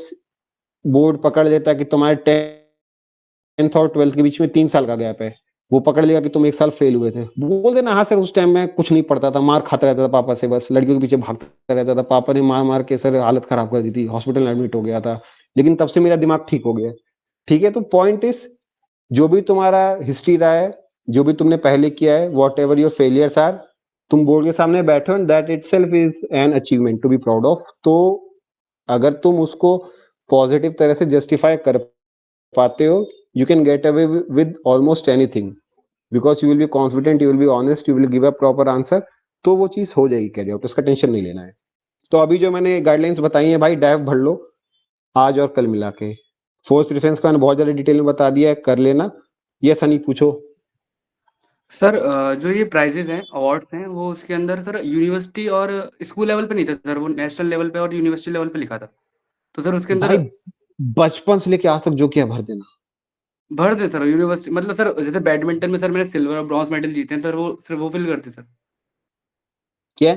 बोर्ड पकड़ लेता है कि तुम्हारे 10th और 12th के बीच में 3 साल का गैप है, वो पकड़ लिया कि तुम 1 साल फेल हुए थे, बोल देना हाँ सर उस टाइम मैं कुछ नहीं पढ़ता था, मार खाता रहता था पापा से, बस लड़कियों के पीछे भागता रहता था, पापा ने मार मार के सर हालत खराब कर दी थी, हॉस्पिटल में एडमिट हो गया था, लेकिन तब से मेरा दिमाग ठीक हो गया। ठीक है, तो पॉइंट इज जो भी तुम्हारा हिस्ट्री रहा है, जो भी तुमने पहले किया है, whatever your failures are, तुम बोर्ड के सामने बैठे हो, that itself is an achievement to be proud of. तो अगर तुम उसको पॉजिटिव तरह से जस्टिफाई कर पाते हो, you can get away with almost anything because you will be confident, you will be honest, you will give a proper answer, तो वो चीज हो जाएगी कैरियर आउट, इसका टेंशन नहीं लेना है। तो अभी जो मैंने गाइडलाइंस बताई है भाई, डाइव भर लो आज और कल मिला के। फोर्स प्रेफरेंस का मैंने बहुत ज्यादा डिटेल में बता दिया है, कर लेना। ये सनी पूछो। सर जो ये प्राइजेस हैं, अवार्ड्स हैं, वो उसके अंदर सर यूनिवर्सिटी और स्कूल लेवल पे नहीं था सर, वो नेशनल लेवल पे और यूनिवर्सिटी लेवल पे लिखा था। तो सर उसके अंदर भाई बचपन से लेके आज तक जो किया भर देना। भर दे सर यूनिवर्सिटी, मतलब सर जैसे बैडमिंटन में सर मैंने सिल्वर और ब्रॉन्ज मेडल जीते हैं सर, वो सिर्फ वो फिल करते सर। क्या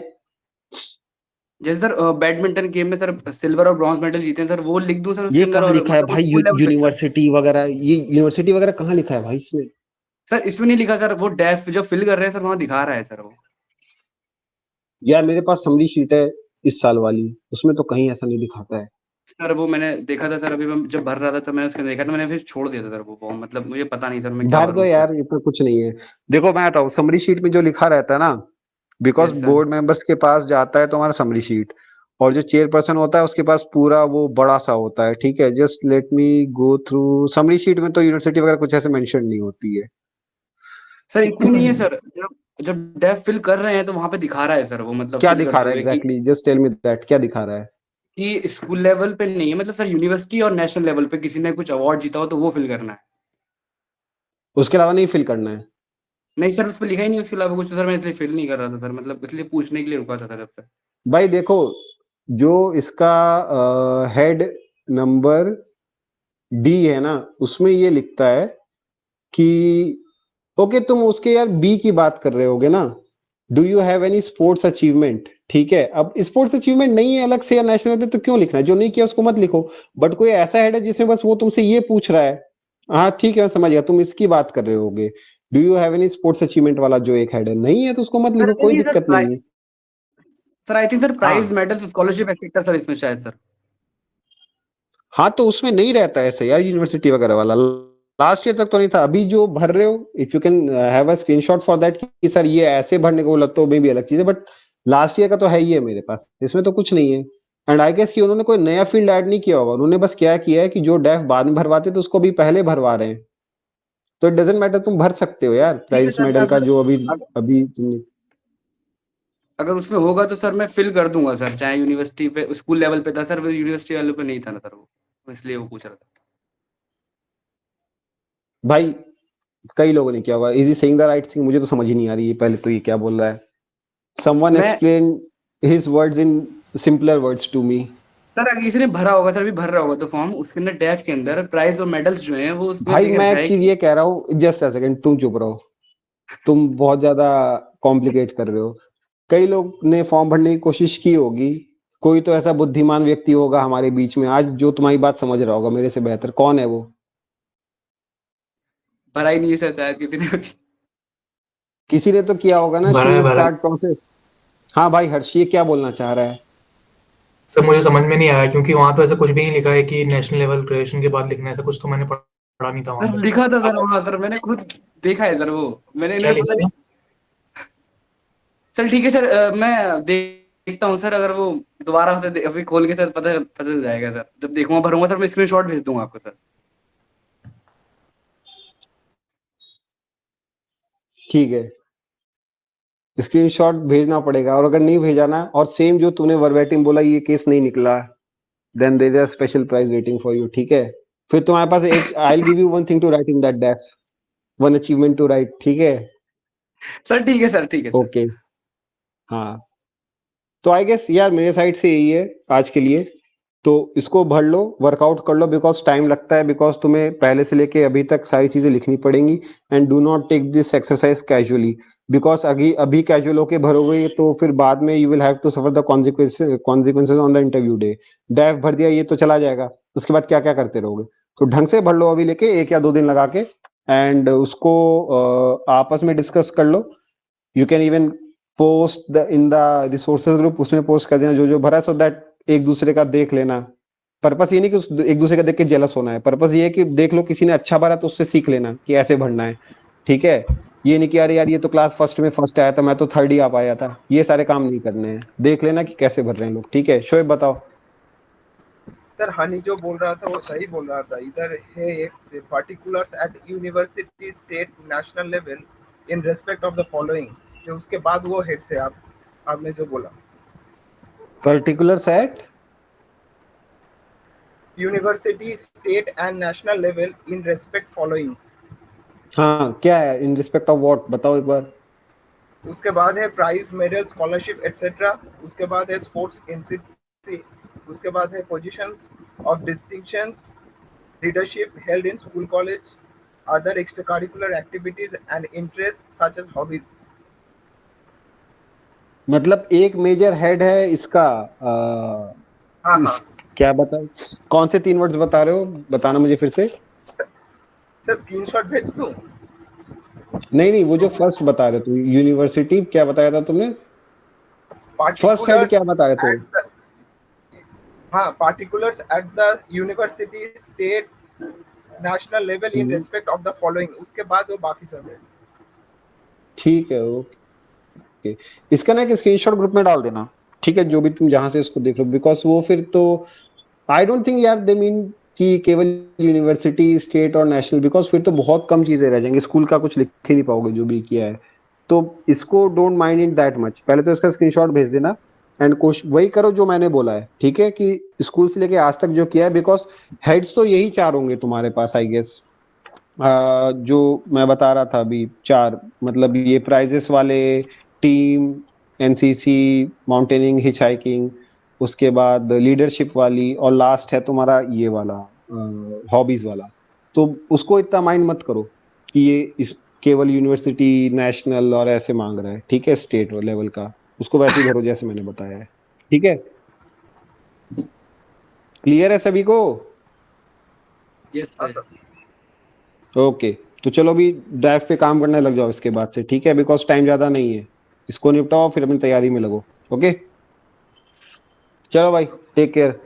जैसे सर बैडमिंटन गेम में सर सिल्वर और ब्रॉन्ज मेडल जीते हैं सर, वो लिख दूं सर उसके ये अंदर, कहाँ और लिखा है मतलब वो भाई? स्कूल लेवल पे लिखा है। यूनिवर्सिटी वगैरह, ये यूनिवर्सिटी वगैरह कहाँ लिखा है भाई इसमें? सर इसमें नहीं लिखा सर, वो डेफ जो फिल कर रहे हैं सर वहाँ दिखा रहा है सर वो। यार मेरे पास समरी शीट है इस साल वाली, उसमें तो कहीं ऐसा नहीं दिखाता है। सर वो मैंने देखा था सर, अभी मैं जब भर रहा था तो मैंने उसके देखा था, मैंने फिर छोड़ दिया था सर वो फॉर्म, मतलब मुझे पता नहीं सर मैं क्या भर भरूं दो उसका। यार, इतना कुछ नहीं है। देखो मैं बताऊँ, समरी शीट में जो लिखा रहता है ना, because yes sir. Board members के पास जाता है तुम्हारा समरी शीट, और जो चेयरपर्सन होता है उसके पास पूरा वो बड़ा सा होता है। ठीक है, just let me go through summary sheet में, तो यूनिवर्सिटी वगैरह कुछ ऐसे मेंशन नहीं होती है। सर इसमें नहीं है सर, जब जब डेफ फिल कर रहे हैं तो वहां पे दिखा रहा है सर वो, मतलब क्या फिल दिखा करते रहा है हुए exactly? Just tell me that, क्या दिखा रहा है? कि स्कूल लेवल पे नहीं है, मतलब सर यूनिवर्सिटी और नेशनल लेवल पे किसी ने कुछ अवार्ड जीता हो तो वो फिल करना है। उसके अलावा नहीं फिल करना है? नहीं सर उस पर लिखा ही नहीं उसके अलावा कुछ, तो सर मैं इसलिए फिल नहीं कर रहा था सर, मतलब इसलिए पूछने के लिए रुका था सर अब तक। भाई देखो, जो इसका हेड नंबर डी है ना, उसमें ये लिखता है कि ओके तुम उसके यार बी की बात कर रहे होगे ना, do you have any sports achievement. ठीक है, अब स्पोर्ट्स अचीवमेंट नहीं है अलग से या नेशनल पे, तो क्यों लिखना है? जो नहीं किया उसको मत लिखो। बट कोई ऐसा हेड है जिसमें बस वो तुमसे ये पूछ रहा है, हाँ ठीक है मैं समझ गया, तुम इसकी बात कर रहे होगे, do you have any sports achievement वाला जो एक हेड है, नहीं है तो उसको मत सर लिखो, कोई नहीं दिक्कत नहीं है। Sir I think sir prize हाँ मेडल्स स्कॉलरशिप एक्सेट्रा सर इसमें शायद सर। हाँ, तो उसमें नहीं रहता है ऐसे यार यूनिवर्सिटी वगैरह वाला, लास्ट ईयर तक तो नहीं था। अभी जो भर रहे हो, if you can have a screenshot for that कि सर ये ऐसे भरने को बोला, तो में भी अलग चीज है, बट लास्ट ईयर का तो है ही है मेरे पास, इसमें तो कुछ नहीं है। एंड आई गेस कि उन्होंने कोई नया फील्ड ऐड नहीं किया होगा, उन्होंने बस क्या किया है कि जो डेफ बाद में भरवाते तो उसको भी पहले भरवा रहे हैं, तो इट डजेंट मैटर, तुम भर सकते हो यार ठीक है प्राइज सर, मैं मेडल का अगर जो अभी अभी तुमने। अगर उसमें होगा तो सर मैं फिल कर दूंगा सर, चाहे यूनिवर्सिटी पे स्कूल लेवल पे था सर, वो यूनिवर्सिटी लेवल पे नहीं था ना सर वो, इसलिए वो पूछ रहा था। भाई कई लोगों ने किया होगा, is he saying the right thing? मुझे तो समझ ही नहीं आ रही है पहले तो ये क्या बोल रहा है। Someone may explain his words in simpler words to me. Sir अगर किसी ने भरा होगा सर, अभी भर रहा होगा तो फॉर्म, उसके अंदर डेफ के अंदर प्राइज और मेडल्स जो हैं वो उसमें भाई देख मैं रखा एक है चीज कि ये कह रहा हूँ, जस्ट अ सेकंड, तुम चुप रहो, तुम बहुत ज्यादा कॉम्प्लिकेट कर रहे हो। कई लोग ने फॉर्म भरने की कोशिश की होगी, कोई तो ऐसा बुद्धिमान व्यक्ति होगा हमारे बीच में आज जो तुम्हारी बात समझ रहा होगा मेरे से बेहतर। कौन है वो? भरा ही नहीं है सर शायद किसी ने अभी। किसी ने तो किया होगा ना, भरा है, शुड भरा है। Start process. हाँ भाई हर्ष, ये क्या बोलना चाह रहा है? सर मुझे समझ में नहीं आया क्योंकि वहां पे ऐसा कुछ भी नहीं लिखा है कि नेशनल लेवल ग्रेजुएशन के बाद लिखना है, ऐसा कुछ तो मैंने पढ़ा नहीं था वहां सर पे। लिखा था सर वहाँ, सर मैंने खुद देखा है सर वो, मैंने क्या इन्हें पता लिखा नहीं। था? सर ठीक है सर, मैं देखता हूँ सर, अगर वो दोबारा से अभी खोल के सर पता पता चल जाएगा सर, जब देखूंगा भरूंगा सर मैं स्क्रीनशॉट भेज दूंगा आपको सर। ठीक है, स्क्रीनशॉट भेजना पड़ेगा, और अगर नहीं भेजा ना, और सेम जो तूने वर्बेटिम बोला ये केस नहीं निकला, then there is a special prize waiting for you. ठीक है, फिर तुम्हारे पास एक, I will give you one thing to write in that DAF, one achievement to write. ठीक है सर ठीक है सर, ठीक है सर। ओके हाँ, तो आई गेस यार मेरे साइड से यही है आज के लिए। तो इसको भर लो, वर्कआउट कर लो, बिकॉज टाइम लगता है, बिकॉज तुम्हें पहले से लेके अभी तक सारी चीजें लिखनी पड़ेंगी। And do not take this exercise casually, because अभी अभी कैजुअल होके भरोगे तो फिर बाद में you will have to suffer the consequences on the interview day. DAF भर दिया ये तो चला जाएगा, उसके बाद क्या क्या करते रहोगे? तो ढंग से भर लो अभी लेके 1 या 2 दिन लगा के, एंड उसको आपस में डिस्कस कर लो. You can even post the in the resources group, उसमें पोस्ट कर देना जो जो भरा, सो दैट एक दूसरे का देख लेना. पर्पस ये नहीं कि एक दूसरे का देख के जेलस होना है, पर्पस ये है कि देख लो किसी ने अच्छा भरा तो उससे सीख लेना कि ऐसे भरना है. ठीक है, ये नहीं कि अरे यार ये तो क्लास फर्स्ट में फर्स्ट आया था, मैं तो थर्ड ही आ पाया था. ये सारे काम नहीं करने हैं, देख लेना कि कैसे भर रहे हैं लोग. ठीक है, शोएब बताओ. सर हनी जो बोल रहा था वो सही बोल रहा था. इधर है एक particulars at university state national level in respect of the following, जो उसके बाद वो हेड से आपने जो बोला particulars at university state and national level in respect followings. हाँ, क्या है? इन रिस्पेक्ट ऑफ व्हाट बताओ एक बार. उसके बाद है प्राइज, मेडल, स्कॉलरशिप एक्सेट्रा. उसके बाद है स्पोर्ट्स एनसीसी. उसके बाद है positions of distinctions, leadership held in school college, other extra curricular activities and interest such as hobbies. मतलब एक मेजर हेड है इसका. हाँ. क्या बताओ, कौन से 3 वर्ड्स बता रहे हो? बताना मुझे फिर से. सर स्क्रीनशॉट भेज दूं? नहीं, वो जो फर्स्ट बता रहे थे यूनिवर्सिटी, क्या बताया था तुमने? फर्स्ट हेड क्या बता रहे थे? हाँ, particulars at the university state national level in respect of the following. उसके बाद वो बाकी सब है. ठीक है, ओके. इसका ना एक स्क्रीनशॉट ग्रुप में डाल देना. ठीक है, जो भी तुम जहां से इसको देख लो, बिकॉज वो फिर तो आई डोंट थिंक यार दे मीन कि केवल यूनिवर्सिटी स्टेट और नेशनल, बिकॉज फिर तो बहुत कम चीजें रह जाएंगी, स्कूल का कुछ लिख ही नहीं पाओगे जो भी किया है. तो इसको don't mind it that much. पहले तो इसका स्क्रीनशॉट भेज देना एंड वही करो जो मैंने बोला है. ठीक है, कि स्कूल से लेके आज तक जो किया है, बिकॉज हेड्स तो यही 4 होंगे तुम्हारे पास आई गेस. जो मैं बता रहा था अभी 4, मतलब ये प्राइजेस वाले, team, NCC, mountaineering, hitchhiking, उसके बाद लीडरशिप वाली, और लास्ट है तुम्हारा ये वाला हॉबीज वाला. तो उसको इतना माइंड मत करो कि ये इस केवल यूनिवर्सिटी, नेशनल और ऐसे मांग रहा है. ठीक है, स्टेट लेवल का उसको वैसे ही भरो जैसे मैंने बताया है. ठीक है, क्लियर है सभी को? Yes sir. ओके, तो चलो अभी ड्राइव पे काम करने लग जाओ इसके बाद से. ठीक है, बिकॉज टाइम ज्यादा नहीं है, इसको निपटाओ फिर अपनी तैयारी में लगो. ओके, चलो भाई, टेक केयर.